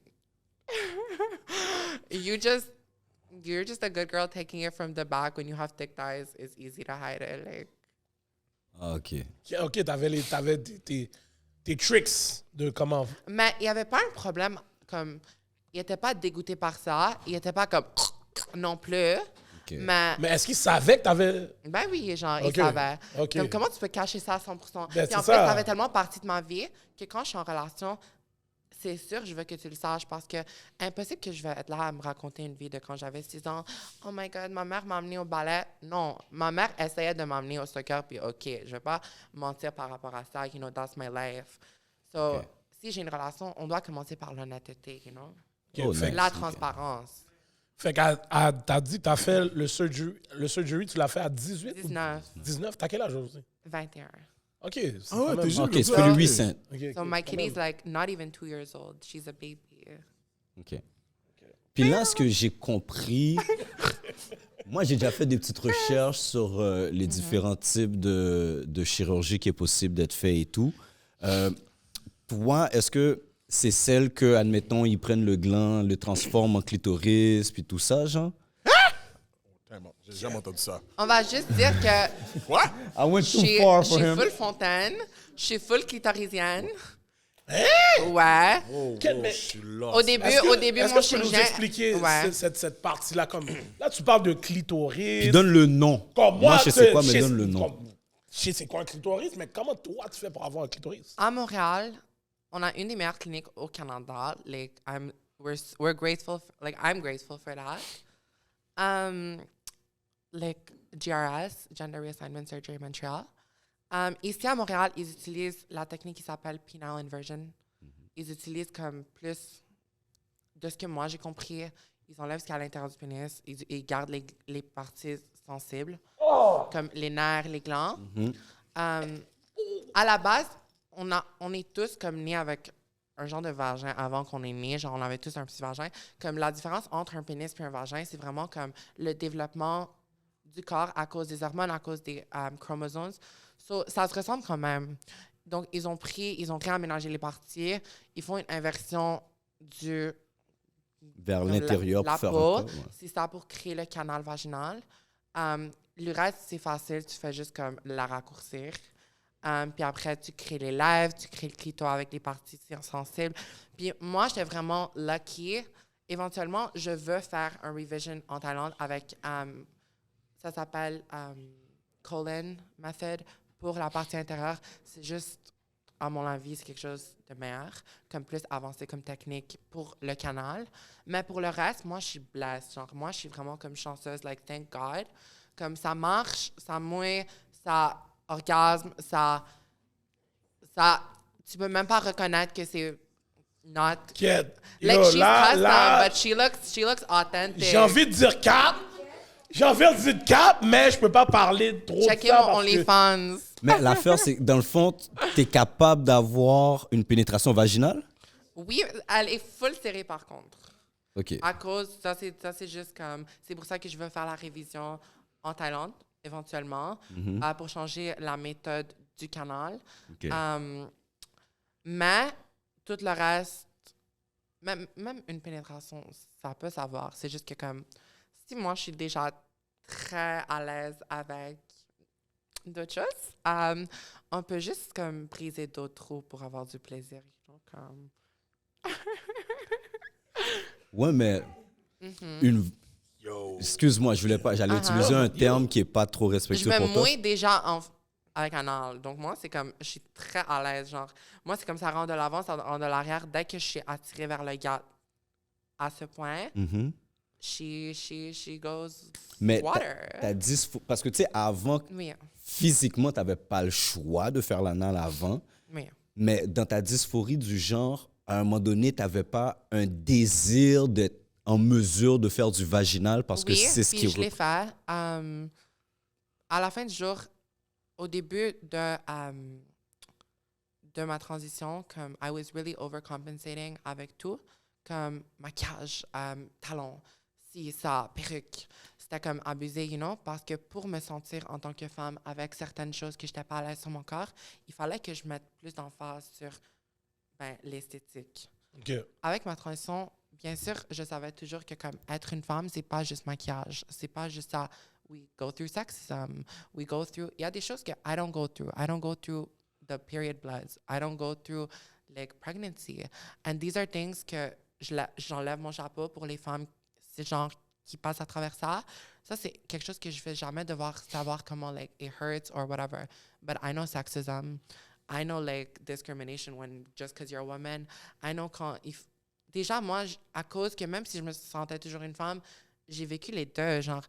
you're just a good girl taking it from the back. When you have thick thighs, it's easy to hide it. Like, Ah, OK. OK, t'avais tes tricks de comment... mais il n'y avait pas un problème comme. Il n'était pas dégoûté par ça. Il n'était pas comme. Non plus. OK. Mais. Mais est-ce qu'il savait que t'avais... Ben oui, genre, Ok. il savait. Ok. Comme, comment tu peux cacher ça à 100%? Ben, Puis c'est en ça. fait, ça fait tellement partie de ma vie que quand je suis en relation, c'est sûr, je veux que tu le saches parce que impossible que je vais être là à me raconter une vie de quand j'avais 6 ans. Oh my God, ma mère m'a amenée au ballet. Non, ma mère essayait de m'amener au soccer, puis OK, je vais pas mentir par rapport à ça. You know, that's my life. So, Ok. si j'ai une relation, on doit commencer par l'honnêteté, you know? OK, Oh, fait, nice. La Ok. transparence. fait t'as dit t'as fait le surgery, tu l'as fait à 18 ou 19, 19? T'as quel âge aujourd'hui? 21. OK. C'est Ah ouais, quand t'es même- jeune. OK, c'est plus 8 cents. OK, So OK, my quand kitty's même. like not even 2 years old. She's a baby. OK. Puis là, ce que j'ai compris, moi, j'ai déjà fait des petites recherches sur les différents types de chirurgie qui est possible d'être fait et tout. Toi, est-ce que c'est celle que, admettons, ils prennent le gland, le transforment en clitoris, puis tout ça, genre? Tellement. J'ai jamais entendu ça. On va juste dire que Quoi? I went je suis full fontaine, je suis full clitorisienne. Ouais. Quel- mais- Je suis là. Au début, Est-ce mon que tu peux nous chirurgien. expliquer Ouais. cette partie-là comme... Là, tu parles de clitoris. Puis donne le nom. Comme Moi, je sais quoi, je mais sais- donne le nom. comme- Je sais c'est quoi un clitoris, mais comment toi, tu fais pour avoir un clitoris? À Montréal, on a une des meilleures cliniques au Canada. Like, we're grateful. I'm grateful for that. Like GRS, Gender Reassignment Surgery Montreal. Ici à Montréal, ils utilisent la technique qui s'appelle penile inversion. Ils utilisent comme plus de ce que moi j'ai compris. Ils enlèvent ce qu'il y a à l'intérieur du pénis. Ils gardent les parties sensibles, comme les nerfs, les glands. À la base, on est tous comme nés avec un genre de vagin avant qu'on est né. Genre, on avait tous un petit vagin. Comme la différence entre un pénis et un vagin, c'est vraiment comme le développement du corps à cause des hormones, à cause des chromosomes. So, ça se ressemble quand même. Donc, ils ont réaménagé les parties. Ils font une inversion Vers comme l'intérieur la pour faire peau. un corps, ouais. C'est ça pour créer le canal vaginal. Le reste, c'est facile. Tu fais juste comme la raccourcir. Puis après, tu crées les lèvres, tu crées le clito avec les parties sensibles. Puis moi, j'étais vraiment lucky. Éventuellement, je veux faire un revision en Thaïlande avec, ça s'appelle colon method pour la partie intérieure. C'est juste, à mon avis, c'est quelque chose de meilleur, comme plus avancé comme technique pour le canal. Mais pour le reste, moi, je suis blessed. Genre, moi, je suis vraiment comme chanceuse, like, thank God. Comme ça marche, ça mouille, ça orgasme, ça, tu peux même pas reconnaître que c'est not. Quête. Like, Yo, she's là, custom, là, but she looks authentic. j'ai envie de dire cap. J'ai envie de dire cap, mais je peux pas parler trop Checkez de ça mon parce que... OnlyFans. Mais l'affaire, c'est que dans le fond, tu es capable d'avoir une pénétration vaginale? Oui, elle est full serrée par contre. OK. À cause, ça c'est juste comme, c'est pour ça que je veux faire la révision en Thaïlande, éventuellement, pour changer la méthode du canal. OK. Mais tout le reste, même une pénétration, ça peut savoir. C'est juste que comme, si moi je suis déjà très à l'aise avec d'autres choses, on peut juste comme briser d'autres trous pour avoir du plaisir. Donc, Ouais, mais une... Excuse-moi, j'allais utiliser un terme qui est pas trop je respectueux me pour toi. mouille déjà avec anal. Donc, moi, c'est comme, je suis très à l'aise. Genre, moi, c'est comme ça rentre de l'avant, ça rentre de l'arrière. Dès que je suis attirée vers le gars à ce point, Mhm. she goes Mais water. parce que tu sais, avant, Oui, physiquement, tu n'avais pas le choix de faire l'anal avant, oui. mais dans ta dysphorie du genre, à un moment donné, tu n'avais pas un désir d'être en mesure de faire du vaginal parce que Oui, c'est ce puis qui... je l'ai fait. À la fin du jour, au début de ma transition, comme I was really overcompensating avec tout, comme maquillage, talons, ci, ça, perruque, c'était comme abusé, you know, parce que pour me sentir en tant que femme avec certaines choses que je n'étais pas à l'aise sur mon corps, il fallait que je mette plus d'emphase sur l'esthétique. OK. Avec ma transition, bien sûr, je savais toujours que comme être une femme, c'est pas juste maquillage, c'est pas juste ça. We go through sexism, we go through. Il y a des choses que I don't go through. I don't go through the period bloods. I don't go through like pregnancy, and these are things que j'enlève mon chapeau pour les femmes, c'est genre qui passent à travers ça. Ça, c'est quelque chose que je vais jamais devoir savoir comment, like, it hurts or whatever. But I know sexism. I know, like, discrimination when just because you're a woman. I know quand... Déjà, moi, à cause que même si je me sentais toujours une femme, j'ai vécu les deux, genre,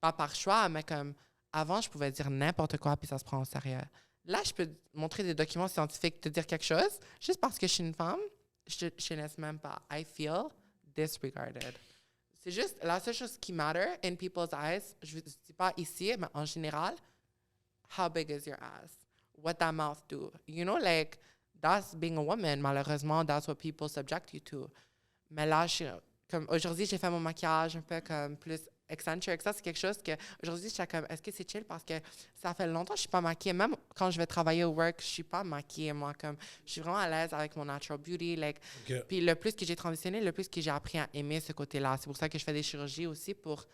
pas par choix, mais comme, avant, je pouvais dire n'importe quoi puis ça se prend au sérieux. Là, je peux montrer des documents scientifiques, te dire quelque chose, juste parce que je suis une femme, je ne laisse même pas. I feel disregarded. C'est juste la seule chose qui matter in people's eyes. Je ne dis pas ici, mais en général, how big is your ass? What that mouth do? You know, like, that's being a woman. Malheureusement, that's what people subject you to. Mais là, comme aujourd'hui, j'ai fait mon maquillage un peu comme plus eccentric. Ça, c'est quelque chose que aujourd'hui, je suis comme, est-ce que c'est chill? Parce que ça fait longtemps que je suis pas maquillée. Même quand je vais travailler au work, je suis pas maquillée, moi. Comme, je suis vraiment à l'aise avec mon natural beauty. Like, OK. puis le plus que j'ai transitionné, le plus que j'ai appris à aimer ce côté-là. C'est pour ça que je fais des chirurgies aussi pour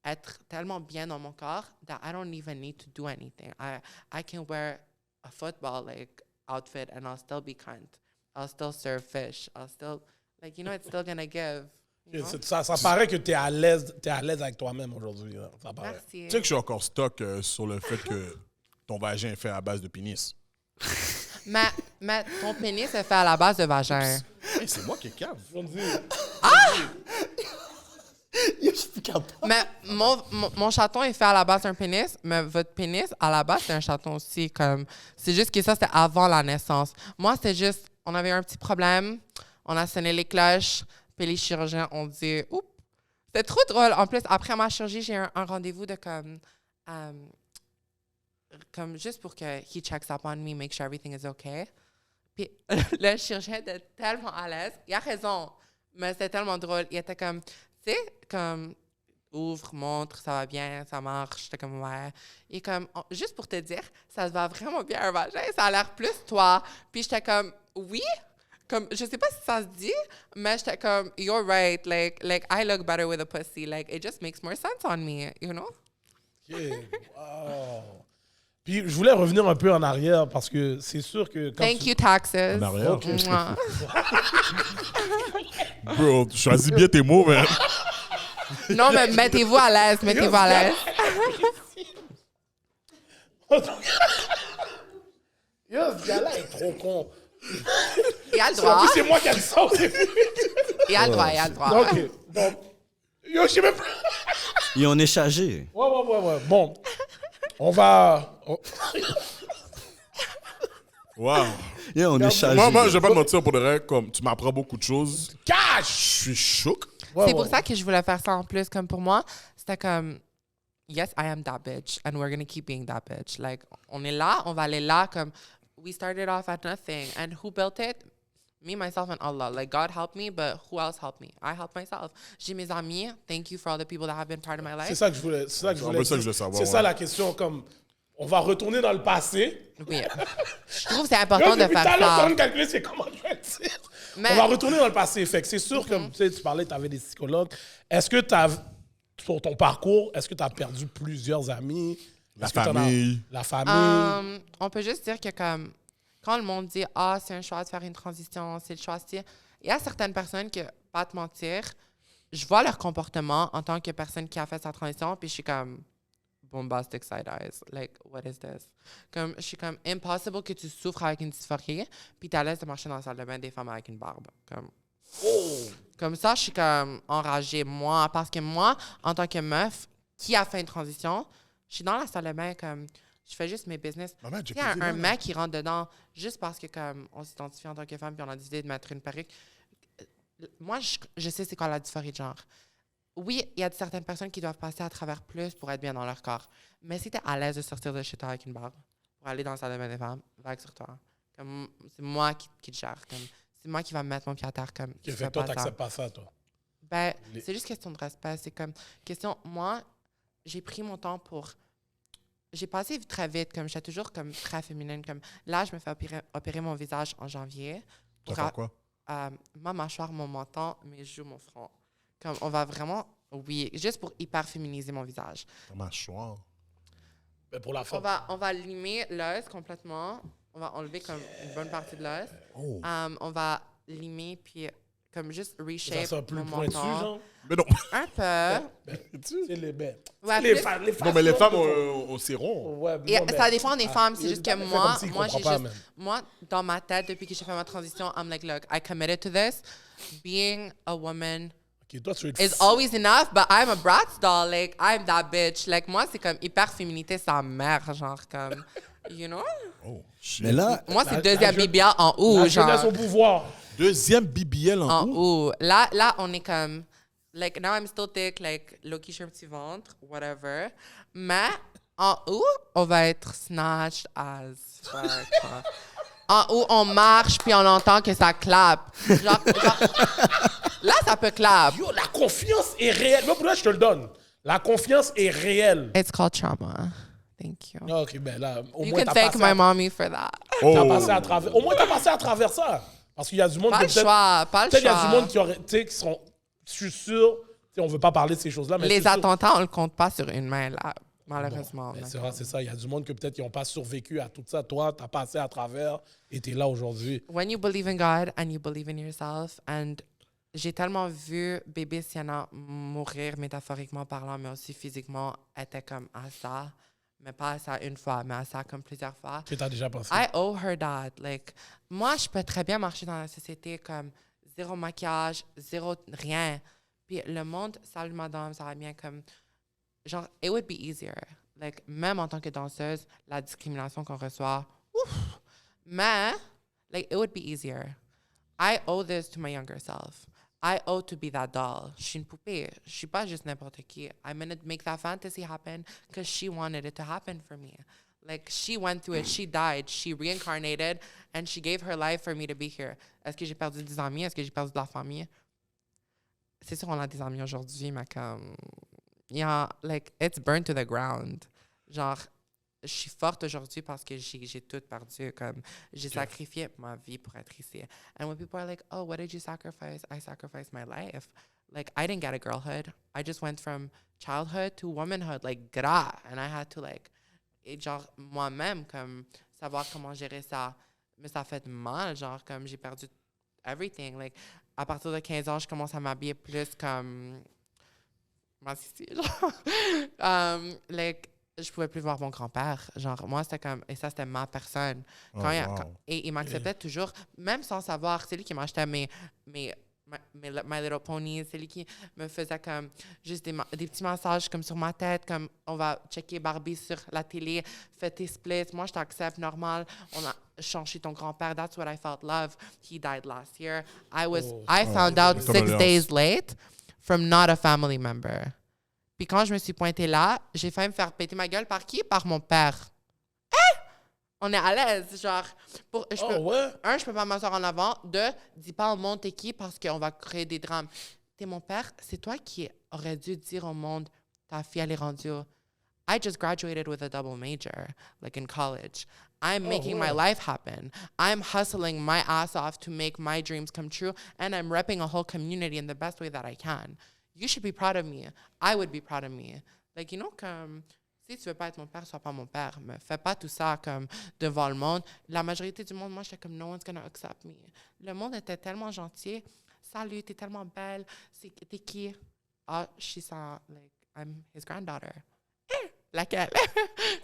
être tellement bien dans mon corps that I don't even need to do anything. I can wear a football like outfit and I'll still be kind. I'll still serve fish. I'll still, like, you know, it's still gonna give. You know? Ça paraît que t'es à l'aise avec toi-même aujourd'hui. Là. Ça paraît. Merci. Tu sais que je suis encore stock sur le fait que ton vagin est fait à base de pénis. Mais ton pénis est fait à la base de vagin. Hey, c'est moi qui est cave. Yo, je suis plus capable. Mais mon chaton est fait à la base d'un pénis, mais votre pénis, à la base, c'est un chaton aussi. Comme, c'est juste que ça, c'était avant la naissance. Moi, c'était juste, on avait un petit problème, on a sonné les cloches, puis les chirurgiens ont dit, oups. C'était trop drôle. En plus, après ma chirurgie, j'ai un rendez-vous de comme juste pour que he checks up on me, make sure everything is okay. Puis le chirurgien était tellement à l'aise. Il a raison, mais c'était tellement drôle. Il était comme, tu sais, comme, ouvre, montre, ça va bien, ça marche. J'étais comme, ouais. Et comme, juste pour te dire, ça se va vraiment bien un vagin, ça a l'air plus toi. Puis j'étais comme, oui. Comme, je sais pas si ça se dit, mais j'étais comme, you're right. Like I look better with a pussy. Like, it just makes more sense on me, you know? OK. Wow. Puis je voulais revenir un peu en arrière parce que c'est sûr que quand Thank you, taxes. En arrière? OK. Mouah. Bro, choisis bien tes mots, man. Non, mais mettez-vous à l'aise, mettez-vous à l'aise. Yo, ce gars-là est trop con. Il a le En droit. plus, c'est moi qui ai dit ça au début. Il a le droit, il a le droit. OK. Donc, yo, je sais même pas. Et on est chargé. Ouais. Bon, on va... Wow. Yeah, on est chargé. Moi, je vais pas te mentir, pour de vrai, comme tu m'apprends beaucoup de choses. Cash! Je suis choqué. C'est pour ça que je voulais faire ça en plus. Comme pour moi, c'était comme, yes, I am that bitch, and we're gonna keep being that bitch. Like, on est là, on va aller là. Comme, we started off at nothing, and who built it? Me, myself, and Allah. Like, God helped me, but who else helped me? I helped myself. J'ai mes amis. Thank you for all the people that have been part of my life. C'est ça que je voulais C'est un peu ça que je veux savoir, C'est ça ouais. la question, comme... On va retourner dans le passé. Oui. Je trouve que c'est Yo, important de depuis tout à faire l'heure, ça. on calculer c'est comment je vais dire. Mais- On va retourner dans le passé. Fait que c'est sûr que tu sais, tu parlais, tu avais des psychologues. Est-ce que pour ton parcours, est-ce que tu as perdu plusieurs amis? La Est-ce que t'en as- famille. La famille. On peut juste dire que comme quand le monde dit ah c'est un choix de faire une transition, c'est le choix de... Il y a certaines personnes que, pas te mentir, je vois leur comportement en tant que personne qui a fait sa transition, puis je suis comme bombastic side eyes, like what is this? Comme je suis comme impossible que tu souffres avec une dysphorie, puis t'es à l'aise de marcher dans la salle de bain des femmes avec une barbe, comme. Comme ça, je suis comme enragée, moi, parce que moi, en tant que meuf qui a fait une transition, je suis dans la salle de bain comme je fais juste mes business. Maman, j'ai Il y a pas dit un non. mec qui rentre dedans juste parce que comme on s'identifie en tant que femme puis on a décidé de mettre une perruque. Moi, je sais c'est quoi la dysphorie de genre. Oui, il y a certaines personnes qui doivent passer à travers plus pour être bien dans leur corps. Mais si tu es à l'aise de sortir de chez toi avec une barbe pour aller dans la salle de bain des femmes, vague sur toi. Comme, c'est moi qui te gère. Comme, c'est moi qui va me mettre mon pied à terre. Comme, Qui tu fait fais toi, pas ça. t'acceptes pas ça, toi. Ben, c'est juste question de respect. C'est comme, moi, j'ai pris mon temps pour... J'ai passé très vite, comme j'étais toujours comme très féminine. Comme, là, je me fais opérer mon visage en janvier. Tu vas faire quoi? Ma mâchoire, mon menton, mes joues, mon front. Comme, on va vraiment... Oui, juste pour hyper féminiser mon visage. Ta mâchoire. Mais pour la femme. On va limer l'os complètement. On va enlever comme une bonne partie de l'os. On va limer, puis comme juste Ça reshape sera plus mon pointu, menton. genre. Mais non. Un peu. C'est les bêtes. Ouais, les plus- femmes, Non, mais les femmes, c'est rond. Ouais, Et non, mais- ça dépend des femmes. C'est les juste que femmes, elles font moi, comme s'ils moi, j'ai comprennent pas, juste... man. Moi, dans ma tête, depuis que j'ai fait ma transition, I'm like, look, I committed to this. Being a woman Ok, toi, tu es is always enough, but I'm a Bratz doll. Like, I'm that bitch. Like, moi, c'est comme hyper féminité sa mère, genre, comme... You know? Oh, shit. Mais là, Moi, c'est La- deuxième la je- bibia en haut, La genre. jeunesse au pouvoir. Deuxième BBL en En août. haut. Là, on est comme... Like, now I'm still thick, like, Loki, je suis un petit ventre, whatever. Mais, en haut, on va être snatched as fuck. Genre. En haut, on marche, puis on entend que ça clappe. Genre, là, ça peut clap. Yo, la confiance est réelle. Moi, pour là, je te le donne. La confiance est réelle. It's called trauma. Thank you. Ah, ok, ben là, au You moins, can t'as thank passé, my mommy for that. t'as passé à travers. Au moins, t'as passé à travers ça. Parce qu'il y a du monde Pas qui le choix, pas le peut-être il y a du choix. monde qui aurait, tu sais, qui sont, je suis sûr, tu sais, on veut pas parler de ces choses-là, mais je Les suis sûr- attentats, on le compte pas sur une main, là, malheureusement. Mais c'est vrai, c'est ça. Il y a du monde que peut-être ils n'ont pas survécu à tout ça. Toi, t'as passé à travers et t'es là aujourd'hui. When you believe in God and you believe in yourself, and j'ai tellement vu bébé Sienna mourir métaphoriquement parlant, mais aussi physiquement, était comme à ça, mais pas à ça une fois, mais à ça comme plusieurs fois. Que t'as déjà pensé. I owe her that. Like, moi, je peux très bien marcher dans la société comme zéro maquillage, zéro rien. Puis le monde, salut madame, ça va bien comme... Genre, it would be easier. Like, même en tant que danseuse, la discrimination qu'on reçoit, ouf! Mais, like, it would be easier. I owe this to my younger self. I owe to be that doll. Je suis une poupée. Je suis pas juste n'importe qui. I'm gonna make that fantasy happen because she wanted it to happen for me. Like, she went through it. She died. She reincarnated and she gave her life for me to be here. Est-ce que j'ai perdu des amis? Est-ce que j'ai perdu de la famille? C'est sûr, on a des amis aujourd'hui, mais comme... Yeah, like, it's burned to the ground. Genre, je suis forte aujourd'hui parce que j'ai tout perdu. Comme, j'ai sacrifié ma vie pour être ici. And when people are like, oh, what did you sacrifice? I sacrificed my life. Like, I didn't get a girlhood. I just went from childhood to womanhood, like, gras. And I had to, like, et genre, moi-même, comme, savoir comment gérer ça. Mais ça fait mal, genre, comme, j'ai perdu everything. Like, à partir de 15 ans, je commence à m'habiller plus comme... Moi, ici, genre. Like, je pouvais plus voir mon grand-père. Genre, moi, c'était comme... Et ça, c'était ma personne. Et il m'acceptait toujours, même sans savoir. C'est lui qui m'achetait My Little Ponies. C'est lui qui me faisait comme juste des petits massages comme sur ma tête, comme on va checker Barbie sur la télé, fais tes splits. Moi, je t'accepte, normal. On a changé ton grand-père. That's what I felt love. He died last year. I found out 6 days late from not a family member. Puis quand je me suis pointée là, j'ai failli me faire péter ma gueule par qui? Par mon père. On est à l'aise, genre. Je peux pas m'asseoir en avant. Deux, dis pas au monde t'es qui parce qu'on va créer des drames. T'es mon père, c'est toi qui aurais dû dire au monde ta fille, elle est rendue. I just graduated with a double major, like in college. I'm making my life happen. I'm hustling my ass off to make my dreams come true, and I'm repping a whole community in the best way that I can. You should be proud of me. I would be proud of me. Like, you know, comme... Si tu veux pas être mon père, sois pas mon père. Mais fais pas tout ça comme devant le monde. La majorité du monde, moi, j'étais comme, no one's gonna accept me. Le monde était tellement gentil. Salut, t'es tellement belle. T'es qui? Ah, I'm his granddaughter. Laquelle?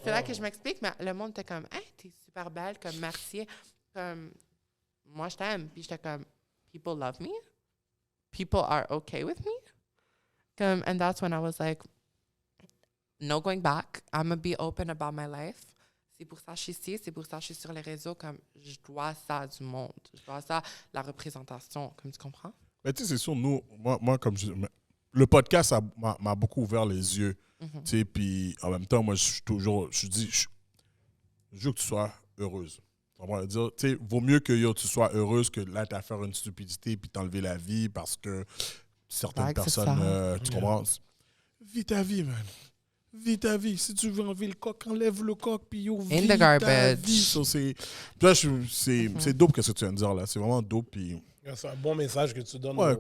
C'est là que je m'explique, mais le monde était comme, hey, t'es super belle, comme merci. Comme, moi, je t'aime. Puis j'étais comme, people love me. People are okay with me. Comme, and that's when I was like, no going back. I'm gonna be open about my life. C'est pour ça que je suis ici, c'est pour ça que je suis sur les réseaux. Comme, je dois ça du monde. Je dois ça, la représentation. Comme tu comprends? Mais tu sais, c'est sûr, nous, moi comme le podcast m'a beaucoup ouvert les yeux. Tu sais, puis en même temps, moi, je veux que tu sois heureuse. On va dire, tu sais, vaut mieux que tu sois heureuse que là, tu as à faire une stupidité puis t'enlever la vie parce que certaines Vague, c'est personnes, ça. tu comprends? Vis ta vie, man. Vis ta vie. Si tu veux enlever le coq, enlève le coq, puis yo, vis the ta garbage. vie. So, c'est dope qu'est-ce que tu viens de dire, là. C'est vraiment dope, puis... C'est un bon message que tu donnes Ouais,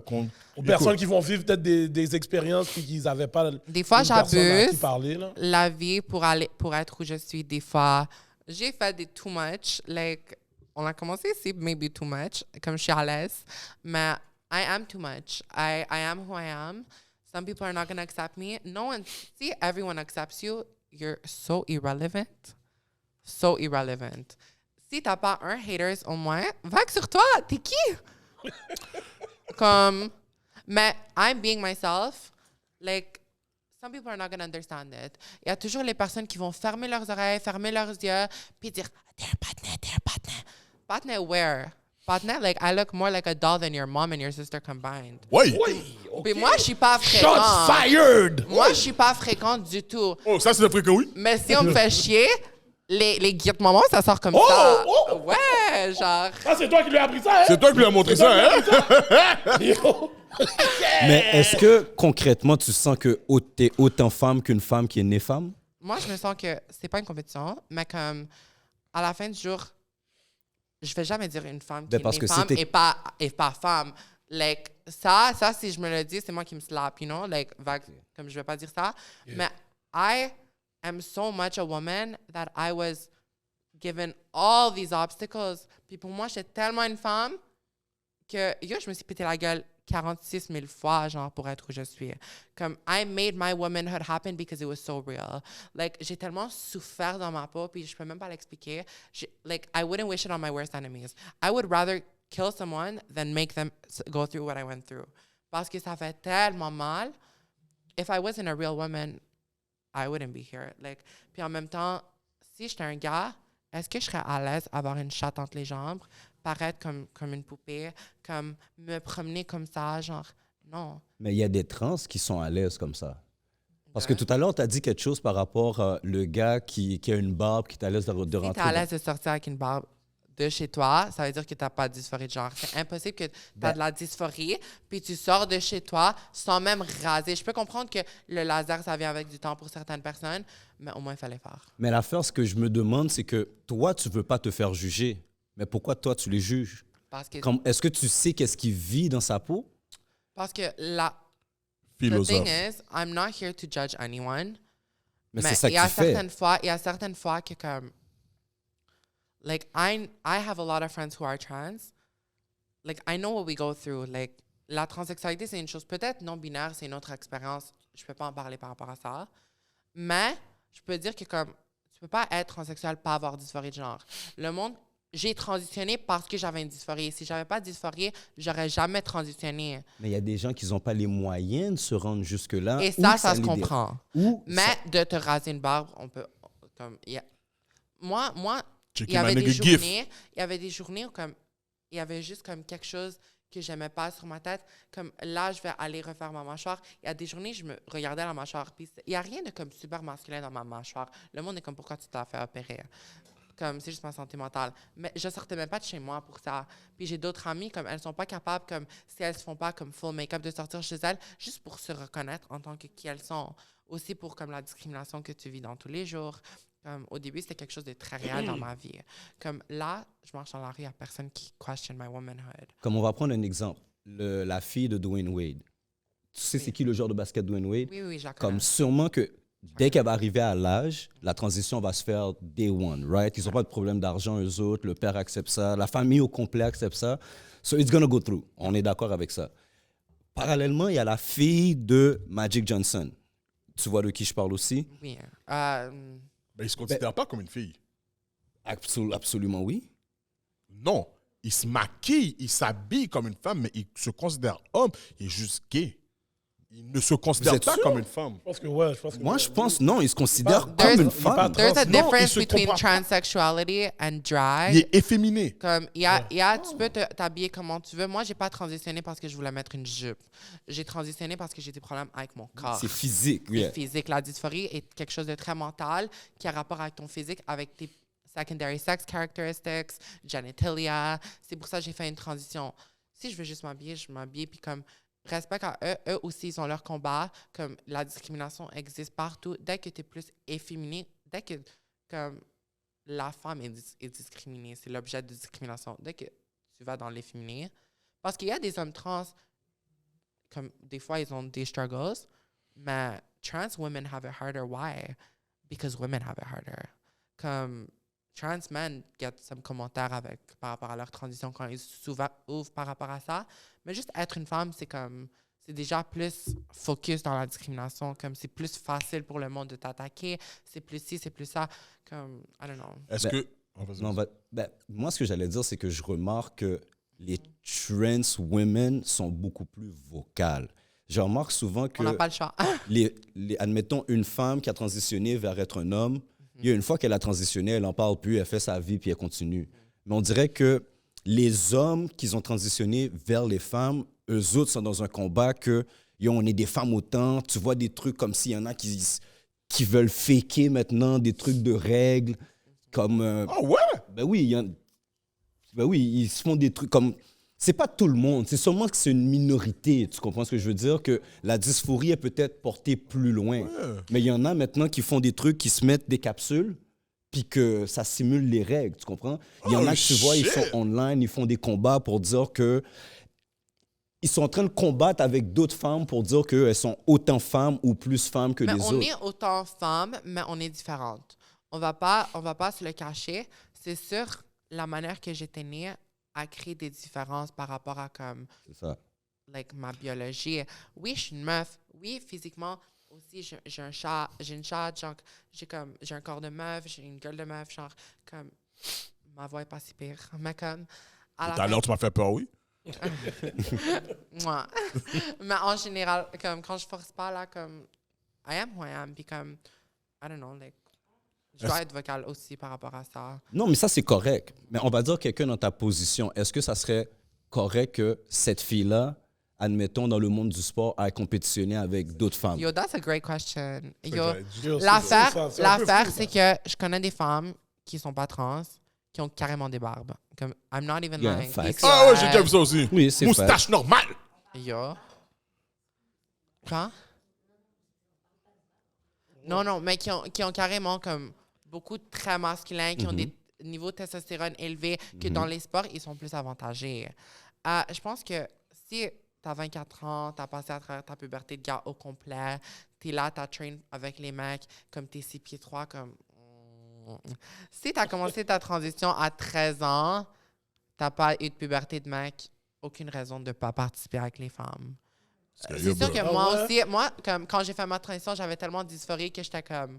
aux personnes qui vont vivre peut-être des expériences puis qu'ils n'avaient pas Des fois, une personne à qui j'abuse parler. Là. la vie pour être où je suis. Des fois, j'ai fait des too much. Like, on a commencé ici, maybe too much, comme je suis à l'aise. Mais I am too much. I am who I am. Some people are not going to accept me. No one, see, everyone accepts you. You're so irrelevant. So irrelevant. Si t'as pas un haters au moins, vague sur toi. T'es qui? Comme, mais I'm being myself. Like, some people are not going to understand it. Il y a toujours les personnes qui vont fermer leurs oreilles, fermer leurs yeux, puis dire, t'es un partner, t'es un partner. Partner where? Partner, like, I look more like a doll than your mom and your sister combined. Oui! Puis moi, je suis pas Shots fréquente. fired! Moi, je suis pas fréquente du tout. Oh, ça, c'est le fréquent, oui? Mais si on me fait chier, les guides maman, ça sort comme Oh, ça. oh. Ouais, genre. Ah, c'est toi qui lui as appris ça, hein? C'est toi qui lui as montré ça, hein? Yo. Mais est-ce que concrètement, tu sens que t'es autant femme qu'une femme qui est née femme? Moi, je me sens que c'est pas une compétition, mais comme à la fin du jour, je vais jamais dire une femme qui Ben, est parce née que femme c'était- et pas femme. Like, ça, si je me le dis, c'est moi qui me slap, you know? Like, vague, comme je vais pas dire ça. Mais I am so much a woman that I was given all these obstacles. Puis pour moi, j'étais tellement une femme que yo, je me suis pété la gueule 46 000 fois, genre, pour être où je suis. Comme, I made my womanhood happen because it was so real. Like, j'ai tellement souffert dans ma peau, puis je peux même pas l'expliquer. Like, I wouldn't wish it on my worst enemies. I would rather kill someone than make them go through what I went through. Parce que ça fait tellement mal. If I wasn't a real woman, I wouldn't be here. Like, puis en même temps, si j'étais un gars, est-ce que je serais à l'aise à avoir une chatte entre les jambes, paraître comme une poupée, comme me promener comme ça, genre, non. Mais il y a des trans qui sont à l'aise comme ça. Parce que tout à l'heure, tu as dit quelque chose par rapport à le gars qui a une barbe, qui est à l'aise de Si rentrer. t'es à l'aise de sortir avec une barbe de chez toi, ça veut dire que t'as pas de dysphorie de genre. C'est impossible que t'as de la dysphorie, puis tu sors de chez toi sans même raser. Je peux comprendre que le laser, ça vient avec du temps pour certaines personnes, mais au moins, il fallait faire. Mais l'affaire, ce que je me demande, c'est que toi, tu veux pas te faire juger. Mais pourquoi toi, tu les juges? Parce que, Est-ce que tu sais qu'est-ce qui vit dans sa peau? parce que the Philosophe. thing is, I'm not here to judge anyone. Mais c'est ça il que y a tu fais. il y a certaines fois que comme like I have a lot of friends who are trans. Like I know what we go through. Like la transsexualité c'est une chose peut-être non binaire, c'est une autre expérience. Je peux pas en parler par rapport à ça. Mais je peux dire que comme tu peux pas être transsexuel pas avoir dysphorie de genre. Le monde j'ai transitionné parce que j'avais une dysphorie. Si j'avais pas de dysphorie, j'aurais jamais transitionné. Mais il y a des gens qui n'ont pas les moyens de se rendre jusque-là. Et ou ça, que ça se les dérange. comprend. Ou Mais de te raser une barbe, on peut comme moi Checker il y avait my des nigga GIF. journées, il y avait des journées où comme il y avait juste comme quelque chose que j'aimais pas sur ma tête, comme là je vais aller refaire ma mâchoire. Il y a des journées je me regardais la mâchoire puis il y a rien de comme super masculin dans ma mâchoire. Le monde est comme pourquoi tu t'as fait opérer. Comme c'est juste ma santé mentale. Mais je sortais même pas de chez moi pour ça. Puis j'ai d'autres amies comme elles sont pas capables comme si elles se font pas comme full make-up de sortir chez elles juste pour se reconnaître en tant que qui elles sont. Aussi pour comme la discrimination que tu vis dans tous les jours. Comme, au début, c'était quelque chose de très réel dans ma vie. Comme là, je marche dans la rue, il n'y a personne qui question my womanhood. Comme on va prendre un exemple. La fille de Dwayne Wade. Tu sais c'est qui le joueur de basket Dwayne Wade? Oui, je la connais. Comme sûrement que dès qu'elle va arriver à l'âge, la transition va se faire day one, right? Ils n'ont pas de problème d'argent, eux autres. Le père accepte ça. La famille au complet accepte ça. So it's gonna go through. On est d'accord avec ça. Parallèlement, il y a la fille de Magic Johnson. Tu vois de qui je parle aussi? Oui. Ben, il ne se considère pas comme une fille. Absolument oui. Non. Il se maquille, il s'habille comme une femme, mais il se considère homme. Il est juste gay. Il ne se considère êtes pas sûr? comme une femme. Je pense que ouais. Moi, je pense non, il se considère Il comme There's- une femme. There's a Non, il difference se between comprend pas. transsexuality and drag. Il est efféminé. Comme, tu peux t'habiller comment tu veux. Moi, j'ai pas transitionné parce que je voulais mettre une jupe. J'ai transitionné parce que j'ai des problèmes avec mon corps. C'est physique. C'est Yeah. physique. La dysphorie est quelque chose de très mental qui a rapport avec ton physique, avec tes secondary sex characteristics, genitalia. C'est pour ça que j'ai fait une transition. Si je veux juste m'habiller, je m'habille. Puis comme respect à eux. Eux aussi, ils ont leur combat. Comme la discrimination existe partout. Dès que tu es plus efféminé, dès que comme, la femme est discriminée, c'est l'objet de discrimination. Dès que tu vas dans l'efféminé, parce qu'il y a des hommes trans, comme des fois, ils ont des struggles, mais trans women have it harder. Why? Because women have it harder. Comme trans men get some commentaires par rapport à leur transition quand ils s'ouvrent par rapport à ça. Mais juste être une femme, c'est déjà plus focus dans la discrimination. Comme c'est plus facile pour le monde de t'attaquer. C'est plus ci, c'est plus ça. Comme, I don't know. Est-ce Ben, que... Oh, vas-y, Non, vas-y. moi, ce que j'allais dire, c'est que je remarque que les trans women sont beaucoup plus vocales. Je remarque souvent que, On n'a pas le choix. admettons, une femme qui a transitionné vers être un homme, il y a une fois qu'elle a transitionné, elle n'en parle plus, elle fait sa vie, puis elle continue. Mais on dirait que les hommes qui ont transitionné vers les femmes, eux autres sont dans un combat que, on est des femmes autant, tu vois des trucs comme s'il y en a qui veulent faker maintenant des trucs de règles, comme... Ah ouais? Ben oui, ils se font des trucs comme... C'est pas tout le monde, c'est seulement que c'est une minorité, tu comprends ce que je veux dire? Que la dysphorie est peut-être portée plus loin. Ouais. Mais il y en a maintenant qui font des trucs, qui se mettent des capsules, puis que ça simule les règles, tu comprends? Il y en a que tu vois, ils sont online, ils font des combats pour dire que... Ils sont en train de combattre avec d'autres femmes pour dire qu'elles sont autant femmes ou plus femmes que Mais les on autres. est autant femmes, mais on est différentes. On va pas se le cacher. C'est sûr, la manière que j'étais née a créé des différences par rapport à comme C'est ça. like, ma biologie. Oui, je suis une meuf. Oui, physiquement aussi, j'ai un chat, genre, j'ai un corps de meuf, j'ai une gueule de meuf, genre, comme, ma voix est pas si pire. Mais comme, à la Tout à fin- l'heure, tu m'as fait peur, oui. Moi. Mais en général, comme, quand je force pas, là, comme, I am who I am, puis comme, I don't know, like, je dois être vocale aussi par rapport à ça. Non, mais ça, c'est correct. Mais on va dire quelqu'un dans ta position. Est-ce que ça serait correct que cette fille-là, admettons, dans le monde du sport, aille compétitionner avec d'autres femmes? Yo, that's a great question. Yo, Yo, l'affaire, c'est un peu fou, c'est que je connais des femmes qui sont pas trans, qui ont carrément des barbes. Comme, I'm not even Yeah, lying. facts. Ah ouais, j'ai déjà vu ça aussi. Oui, c'est Moustache normale. Yo. Quoi? Non, mais qui ont carrément comme beaucoup de traits masculins, qui ont des niveaux de testostérone élevés, que dans les sports, ils sont plus avantagés. Je pense que si tu as 24 ans, tu as passé à travers ta puberté de gars au complet, tu es là, tu as train avec les mecs, comme tu es 6 pieds 3, comme... Si tu as commencé ta transition à 13 ans, tu n'as pas eu de puberté de mec, aucune raison de ne pas participer avec les femmes. C'est sûr que Ah moi ouais? aussi, comme quand j'ai fait ma transition, j'avais tellement de dysphorie que j'étais comme,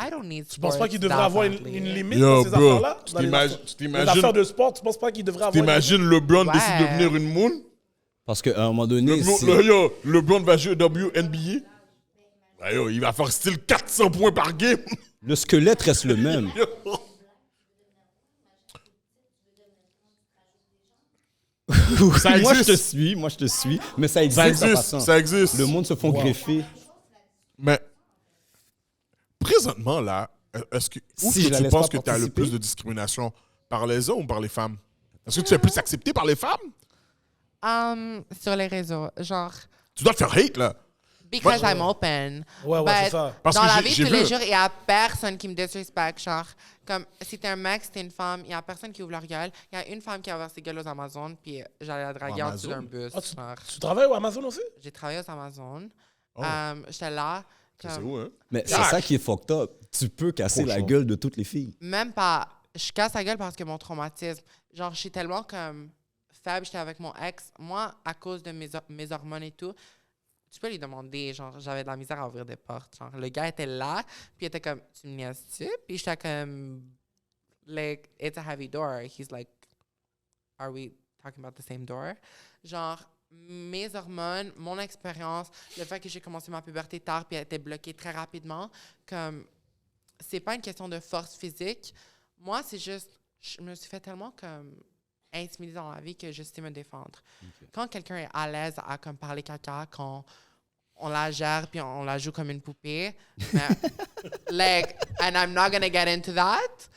I don't need Tu penses pas sports qu'il devrait that avoir une badly. limite Yo, dans ces bro, affaires-là? tu Dans les t'imagines- affaires- tu les t'imagines- affaires de sport, tu penses pas qu'il devrait avoir une limite? T'imagines LeBron Ouais. décide de devenir une moon? Parce qu'à un moment donné, LeBron va jouer WNBA? Ben yo, il va faire style 400 points par game. le squelette reste le même. Ça Moi, existe. je te suis, mais ça existe. Ça en existe, passant. ça existe. Le monde se font greffer. Mais présentement, là, est-ce que, où Si est-ce je que la tu laisse penses pas que tu as le participer? plus de discrimination? Par les hommes ou par les femmes? Est-ce que tu es plus accepté par les femmes? Sur les réseaux, genre, Tu dois te faire hate, là. because I'm open. Ouais, But c'est ça. Parce dans que la j'ai- vie j'ai de tous les vu- jours, il n'y a personne qui me disrespecte. Genre, comme si t'es un mec, si t'es une femme, il n'y a personne qui ouvre leur gueule. Il y a une femme qui a ouvert ses gueules aux Amazones, puis j'allais la draguer en dessous d'un Amazon? bus. Ah, genre. Tu travailles au Amazon aussi? J'ai travaillé aux Amazones. Oh. J'étais là. Ça, c'est comme- où, hein? Mais c'est ça qui est fucked up. Tu peux casser la Cochon. gueule de toutes les filles. Même pas. Je casse la gueule parce que mon traumatisme. Genre, je suis tellement comme faible. J'étais avec mon ex. Moi, à cause de mes hormones et tout, tu peux lui demander. Genre, j'avais de la misère à ouvrir des portes. Genre, le gars était là, puis il était comme, tu me niaises-tu? Puis j'étais comme, like, it's a heavy door. He's like, are we talking about the same door? Genre, mes hormones, mon expérience, le fait que j'ai commencé ma puberté tard puis elle était bloquée très rapidement, comme, c'est pas une question de force physique. Moi, c'est juste, je me suis fait tellement comme intimider dans la vie que je sais me défendre. Quand quelqu'un est à l'aise à comme parler caca, quand on la gère puis on la joue comme une poupée, mais, like, and I'm not gonna get into that,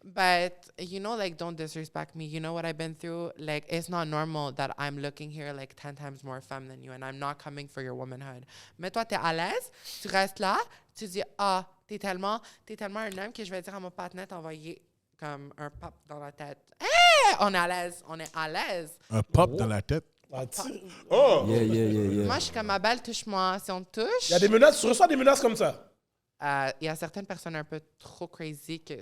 But, you know, like, don't disrespect me. You know what I've been through? Like, it's not normal that I'm looking here like 10 times more femme than you and I'm not coming for your womanhood. Mais toi, t'es à l'aise, tu restes là, tu dis, ah, t'es tellement un homme que je vais dire à mon partenaire d'envoyer comme un pop dans la tête. Hey! On est à l'aise. Un pop dans la tête. Ah, tu- Oh! Yeah. Moi, je suis comme, ma belle, touche-moi. Si on te touche, Il y a des menaces, tu reçois des menaces comme ça. il y a certaines personnes un peu trop crazy que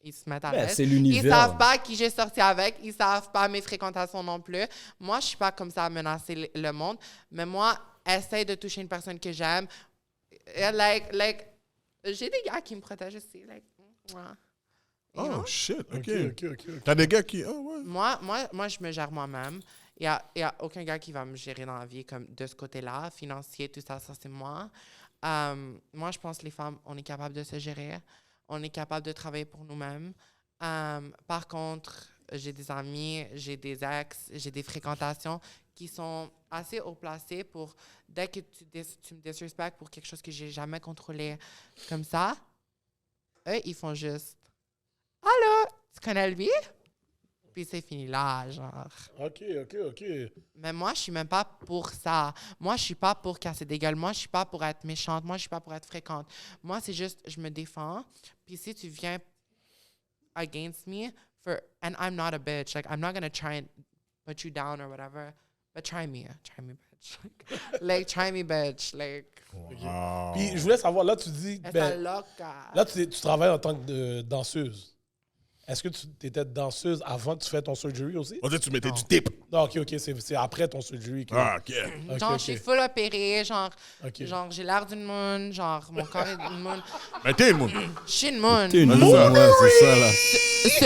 ils se mettent à Ben, l'aise. c'est l'univers. Ils savent pas qui j'ai sorti avec. Ils savent pas mes fréquentations non plus. Moi, je suis pas comme ça à menacer le monde. Mais moi, essaye de toucher une personne que j'aime. Like, j'ai des gars qui me protègent aussi. Like, ouais. You know? Oh, shit. OK. Ok. T'as des gars qui... Oh, ouais. Moi, je me gère moi-même. Il y a aucun gars qui va me gérer dans la vie comme de ce côté-là, financier, tout ça, c'est moi. Moi, je pense que les femmes, on est capable de se gérer. On est capable de travailler pour nous-mêmes. Par contre, j'ai des amis, j'ai des ex, j'ai des fréquentations qui sont assez haut placées pour, dès que tu me disrespectes pour quelque chose que j'ai jamais contrôlé comme ça, eux, ils font juste « Allô, tu connais lui? » Puis c'est fini là, genre. Ok. Mais moi, je suis même pas pour ça. Moi, je suis pas pour casser des gueules. Moi, je suis pas pour être méchante. Moi, je suis pas pour être fréquente. Moi, c'est juste, je me défends. Puis si tu viens against me, and I'm not a bitch. Like, I'm not gonna try and put you down or whatever. But try me, bitch. Like, try me, bitch. Like, Wow. Puis je voulais savoir, là, tu dis, esa loca. là, tu travailles en tant que danseuse. Est-ce que tu étais danseuse avant que tu fasses ton surgery aussi? On dirait que tu mettais du tape. Non, ok, c'est après ton surgery. Ah, OK. Ok, Genre, ok. je suis full opérée. Genre, Ok. genre j'ai l'air d'une moon. Genre, mon corps est d'une moon. Mais t'es une moon. Je suis une moon. T'es une Ouais, moon, ouais, c'est ça, là.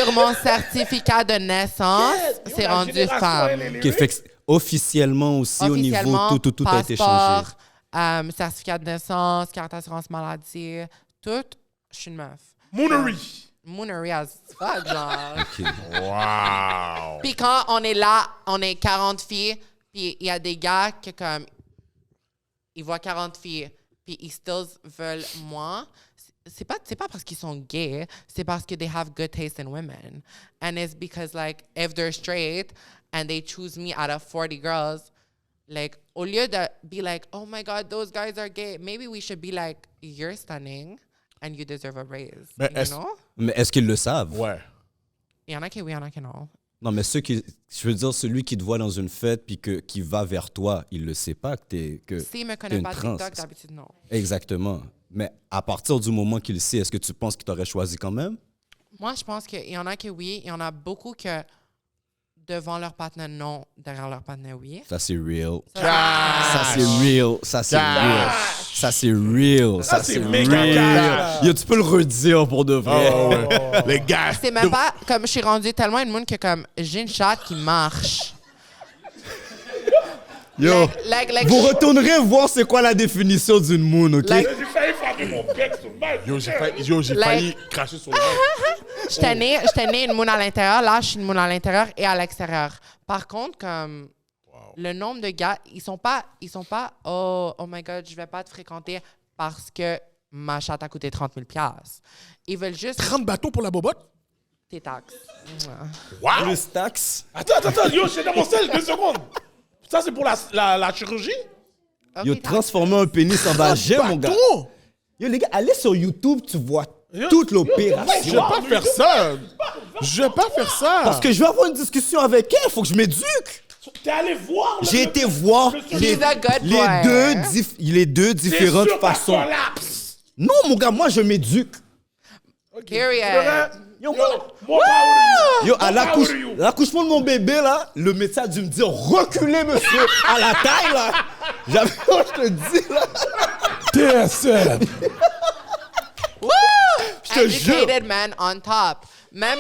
Sur mon certificat de naissance, c'est La rendu génération, femme. elle est Ok, lyrique. fait que officiellement aussi, au niveau, Officiellement, tout a été changé. passeport, certificat de naissance, carte d'assurance maladie, tout, je suis une meuf. Moonery. Moonery as fuck, genre. Wow. Puis quand on est là, on est 40 filles, puis il y a des gars qui comme, ils voient 40 filles, puis ils still veulent moi. C'est pas parce qu'ils sont gays, c'est parce que they have good taste in women. And it's because, like, if they're straight and they choose me out of 40 girls, like, au lieu de be like, oh my God, those guys are gay, maybe we should be like, you're stunning and you deserve a raise. Mais You est-ce- know? Mais est-ce qu'ils le savent? Ouais. Il y en a qui oui, il y en a qui non. Non, mais je veux dire, celui qui te voit dans une fête puis qui va vers toi, il le sait pas que t'es S'il me t'es connaît une pas trans. TikTok, d'habitude, non. Exactement. Mais à partir du moment qu'il sait, est-ce que tu penses qu'il t'aurait choisi quand même? Moi, je pense qu'il y en a qui oui, il y en a beaucoup que devant leur partenaire, non, derrière leur partenaire, oui. Ça, c'est real. Ça, Ça, c'est real. Ça, c'est real. Ça, c'est real. Ça, c'est méga cash. Yo, tu peux le redire pour de vrai. Oh, ouais. Les gars. c'est même pas comme je suis rendue tellement une moune que comme j'ai une chatte qui marche. Yo, Like, vous retournerez voir c'est quoi la définition d'une moon, OK? Like- J'ai failli frapper mon bec sur le mic. J'ai Like- failli cracher sur le mic. J'étais née une moune à l'intérieur. Là, je suis une moune à l'intérieur et à l'extérieur. Par contre, comme le nombre de gars, ils sont pas, oh my God, je vais pas te fréquenter parce que ma chatte a coûté 30 000 $. Ils veulent juste 30 bateaux pour la bobotte? tes taxes. Wow. Plus taxe. Attends, yo, j'étais dans mon sel, 2 secondes. Ça, c'est pour la chirurgie? Ok, Yo, taxes. transformer un pénis en vagin, mon gars. Bateau? Yo, les gars, allez sur YouTube, tu vois Yo, toute Je vais l'opération. pas faire ça. Je vais pas faire ça. Parce que je vais avoir une discussion avec elle, faut que je m'éduque. T'es allé voir? le- J'ai été voir He's a good boy. les deux T'es différentes sûr pas façons. collapse. Non, mon gars, moi, je m'éduque. Period. Yo, More power to you. Yo, à More power to you. l'accouchement de mon bébé, là, le médecin a dû me dire reculez, monsieur, à la taille, là. J'avais, je te dis, là. TSN. Je te jure. Educated man on top. Même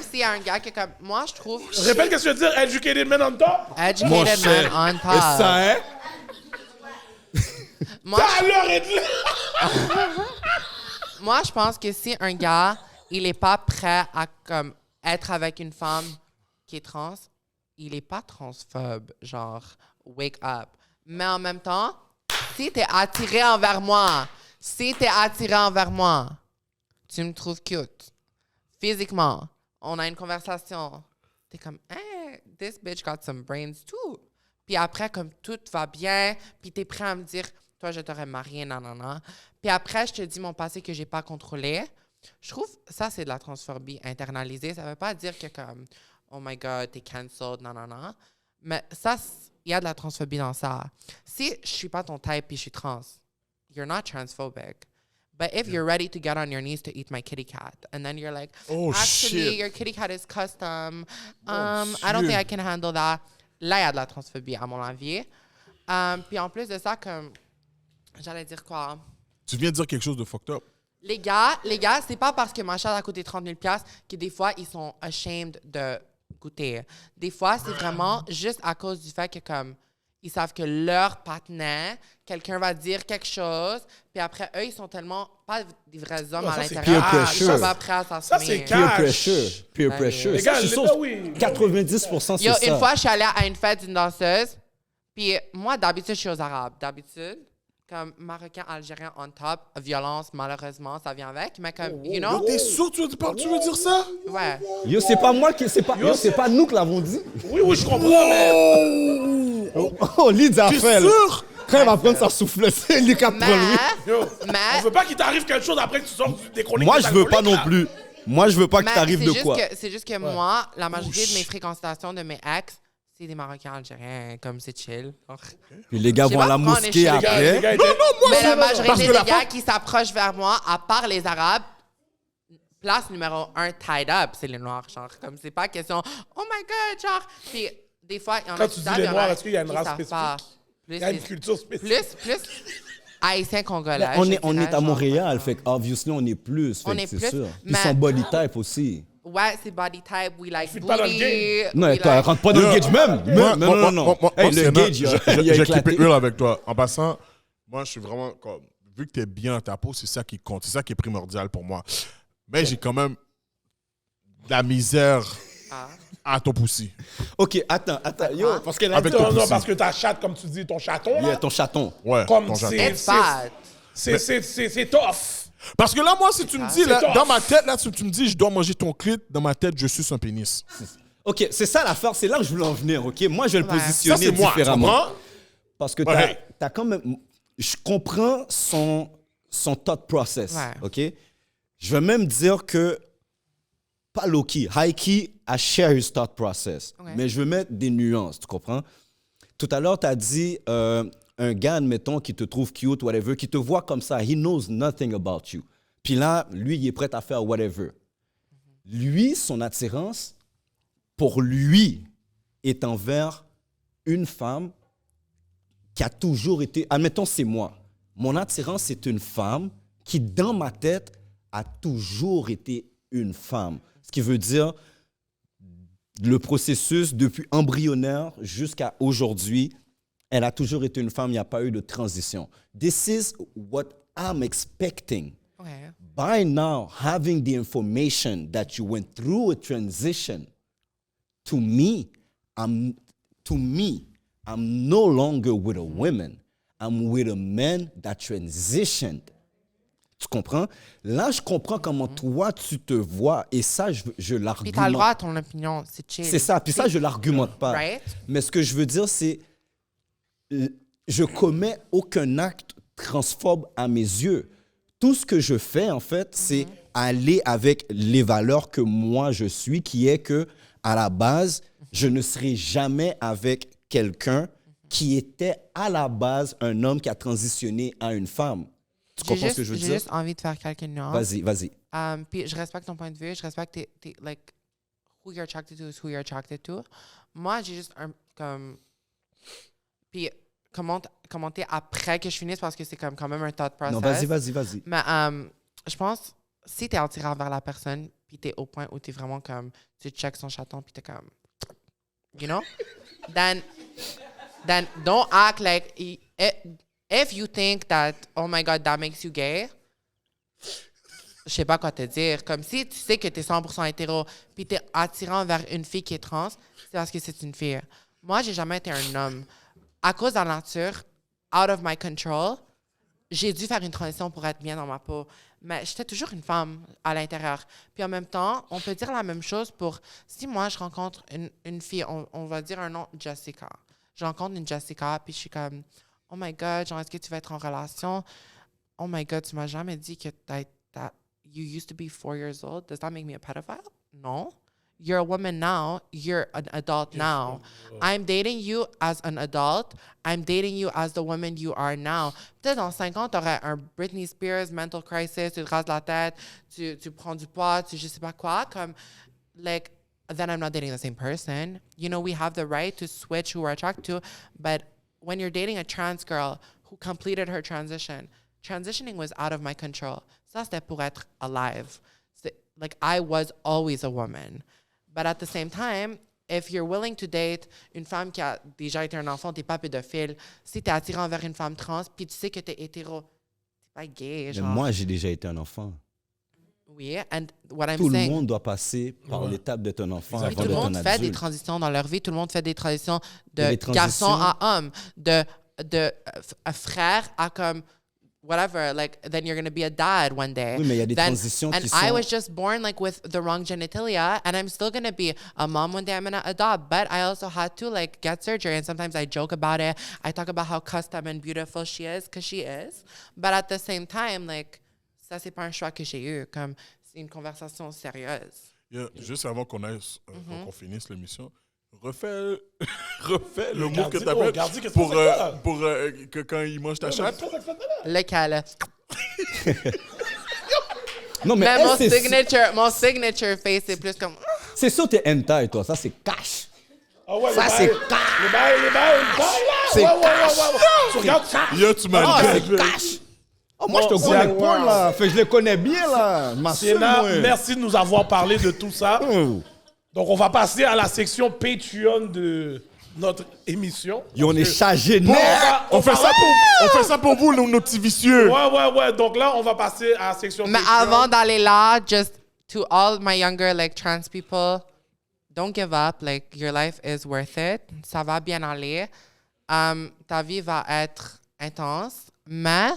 s'il y a un gars qui est comme moi, je trouve Répète qu'est-ce que tu veux dire, educated men on top? Mon educated cher. man on Et top. ça, hein? Moi, À l'heure et de l'heure. moi, je pense que si un gars, il est pas prêt à comme être avec une femme qui est trans, il est pas transphobe, genre wake up. Mais en même temps, si t'es attiré envers moi, tu me trouves cute. physiquement, on a une conversation. T'es comme, hey, this bitch got some brains too. Puis après, comme tout va bien, puis t'es prêt à me dire, toi, je t'aurais marié, nanana. Puis après, je te dis mon passé que j'ai pas contrôlé. Je trouve ça, c'est de la transphobie internalisée. Ça veut pas dire que comme, oh my God, t'es cancelled, nanana. Mais ça, il y a de la transphobie dans ça. Si je suis pas ton type puis je suis trans, you're not transphobic. But if you're ready to get on your knees to eat my kitty cat, and then you're like, Oh, actually, shit. your kitty cat is custom. I don't think I can handle that. Là, il y a de la transphobie, à mon avis. Puis en plus de ça, comme, j'allais dire quoi? Tu viens de dire quelque chose de fucked up. Les gars, c'est pas parce que ma chatte a coûté 30 000 $ que des fois, ils sont ashamed de goûter. Des fois, c'est vraiment juste à cause du fait que, comme, ils savent que leur partenaire, quelqu'un va dire quelque chose, puis après, eux, ils sont tellement pas des vrais hommes Non, à ça, c'est l'intérieur. peer Ils pressure. sont pas prêts à Ça, s'assumer. c'est Peer cash. pressure. Peer pressure. Les Ça, gars, je suis sûr, là, oui. 90%, c'est Yo, ça. une fois, je suis allée à une fête d'une danseuse, puis moi, d'habitude, je suis aux Arabes. D'habitude, comme Marocain, Algérien, on top, violence, malheureusement, ça vient avec, mais comme, you know? Yo, t'es sûr que tu veux dire ça? Ouais. Yo, c'est pas moi qui... c'est pas nous qui l'avons dit. Oui, je comprends, mais... Oh, Lyd a T'es fait. sûr? Quand elle va prendre sa souffleuse, c'est lui qui a Mais, pris lui. Yo, mais, on veut pas qu'il t'arrive quelque chose après que tu sors des chroniques. Moi, je veux pas non là. plus. Moi, je veux pas que mais t'arrives c'est de juste quoi. c'est juste que moi, la majorité de mes fréquentations de mes ex, c'est des Marocains algériens, comme c'est chill. Puis les gars Je sais vont à pas la pourquoi on est mosquée chez les gars, après. Les gars étaient- Mais la parce majorité que la des gars qui s'approchent vers moi, à part les Arabes, place numéro 1 tied up, c'est les Noirs. Genre, comme c'est pas question, oh my God, genre. Puis des fois, il y en a Quand qui tu dis savent, les il y en Noirs, est-ce qu'il y a une qui race savent pas. Il y a une culture spécifique. Plus haïtien congolais. On je est dirais, à genre, Montréal, fait que obviously on est plus. On Fait que est c'est plus, sûr. Puis mais- son body type aussi. Ouais, c'est body type, we like Fit pas dans le booty. game. Non, we toi, like- rentre pas dans le gauge même. Non. Hey, le c'est gauge, il a je keep éclaté. it real avec toi. En passant, moi, je suis vraiment comme... Vu que t'es bien dans ta peau, c'est ça qui compte. C'est ça qui est primordial pour moi. Mais j'ai quand même de la misère Ah. à ton poussi. Ok, attends. Yo, parce qu'elle a Avec dit... ton Non, poussi. parce que ta chatte, comme tu dis, ton chaton, là, Yeah, ton chaton. Ouais, comme ton chaton. c'est... It's bad. C'est tough. Parce que là, moi, si tu me dis, là, tough. dans ma tête, là, si tu me dis, je dois manger ton clit, dans ma tête, je suis un pénis. Ok, c'est ça l'affaire, c'est là que je voulais en venir, ok? Moi, je vais le Ouais. Ça, positionner c'est moi. Tu différemment. comprends? Parce que Ouais. t'as quand même... Je comprends son thought process, Ouais. ok? Je vais même dire que, pas low-key, high-key, I share his thought process. Ouais. Mais je veux mettre des nuances, tu comprends? Tout à l'heure, t'as dit un gars, admettons, qui te trouve cute, whatever, qui te voit comme ça, he knows nothing about you. Puis là, lui, il est prêt à faire whatever. Lui, son attirance, pour lui, est envers une femme qui a toujours été... Admettons, c'est moi. Mon attirance, c'est une femme qui, dans ma tête, a toujours été une femme. Ce qui veut dire le processus depuis embryonnaire jusqu'à aujourd'hui, elle a toujours été une femme, il n'y a pas eu de transition. This is what I'm expecting. Ouais. By now, having the information that you went through a transition, to me, I'm no longer with a woman. I'm with a man that transitioned. Tu comprends? Là, je comprends comment toi, tu te vois. Et ça, je Puis t'as le l'argumente. droit à ton opinion, c'est chill. C'est ça. Puis ça, je l'argumente pas. Right? Mais ce que je veux dire, c'est je commets aucun acte transphobe à mes yeux. Tout ce que je fais, en fait, c'est aller avec les valeurs que moi je suis, qui est que, à la base, je ne serai jamais avec quelqu'un qui était à la base un homme qui a transitionné à une femme. Tu comprends ce que je veux J'ai dire? juste envie de faire quelques nuances. Vas-y. Puis je respecte ton point de vue, je respecte like, who you're attracted to is who you're attracted to. Moi, j'ai juste comme... Puis commenter après que je finisse parce que c'est comme quand même un thought process. Non, vas-y. Mais je pense, si t'es attiré envers la personne, puis t'es au point où t'es vraiment comme, tu checks son chaton, puis t'es comme, you know? then don't act like, if you think that, oh my God, that makes you gay, je sais pas quoi te dire. Comme si tu sais que t'es 100% hétéro, puis t'es attirant vers une fille qui est trans, c'est parce que c'est une fille. Moi, j'ai jamais été un homme. À cause de la nature, out of my control, j'ai dû faire une transition pour être bien dans ma peau. Mais j'étais toujours une femme à l'intérieur. Puis en même temps, on peut dire la même chose pour... Si moi, je rencontre une fille, on va dire un nom, Jessica. Je rencontre une Jessica, puis je suis comme, oh my God, genre, est-ce que tu vas être en relation? Oh my God, tu m'as jamais dit que you used to be 4 years old. Does that make me a pedophile? No. You're a woman now. You're an adult now. I'm dating you as an adult. I'm dating you as the woman you are now. Peut-être dans 5 ans, tu aurais un Britney Spears mental crisis, tu te rases la tête, tu prends du poids, tu je sais pas quoi. Comme, like, then I'm not dating the same person. You know, we have the right to switch who we're attracted to. But when you're dating a trans girl who completed her transitioning was out of my control. Ça, c'était pour être alive. Like, I was always a woman. But at the same time, if you're willing to date une femme qui a déjà été un enfant, t'es pas pédophile, si t'es attirant envers une femme trans, puis tu sais que t'es hétéro, t'es pas gay, genre. Mais moi, j'ai déjà été un enfant. Oui, and what I'm Tout saying... le monde doit passer par l'étape d'être un enfant avant Tout le d'être un monde adulte. fait des transitions dans leur vie. Tout le monde fait des transitions de des transitions- garçon à homme, de frère à comme whatever. Like, then you're going to be a dad one day. Oui, mais il y a des Then- transitions and qui I sont- was just born like with the wrong genitalia, and I'm still going to be a mom one day. I'm going to adopt. But I also had to like get surgery, and sometimes I joke about it. I talk about how custom and beautiful she is, because she is. But at the same time, like, ça, c'est pas un choix que j'ai eu. Comme, c'est une conversation sérieuse. Juste avant qu'on qu'on finisse l'émission, refais le mot que Gardi, t'appelles Gardi, qu'est-ce pour, que c'est ça? pour que quand il mange ta chatte. Lequel? Non, mais Mais elle, mon signature face, c'est plus comme... c'est sûr t'es hentai, toi. Ça, c'est cash. Ah ouais, Ça, les c'est bails, les bails, C'est ouais, tu regardes Yo, tu m'as Ah, dit. c'est cash. Oh, moi, je te Bon, connais c'est- pas, là. Fait que je les connais bien, là. Ma Sienna, soeur, merci de nous avoir parlé de tout ça. Oh. Donc, on va passer à la section Patreon de notre émission. Et on est chargé Bon, net. On fait ça pour vous, nos petits vicieux. Ouais. Donc là, on va passer à la section Mais Patreon. avant d'aller là, just to all my younger like trans people, don't give up. Like, your life is worth it. Ça va bien aller. Ta vie va être intense, mais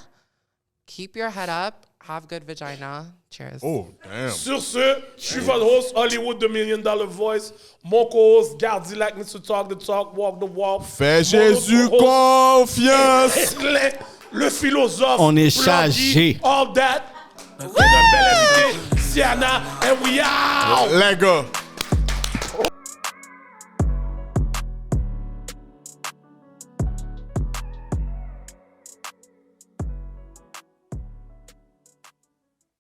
keep your head up. Have good vagina. Cheers. Oh, damn. Sur ce, je suis votre host, Hollywood, the $1 Million Voice. Mon co-host, Gardi like Mr. Talk the Talk, Walk the Walk. Fais Mon Jésus autre co-host, confiance. le philosophe. On est Pluggy, chargé. All that. Et notre belle invitée, Sienna, and we out. Les gars.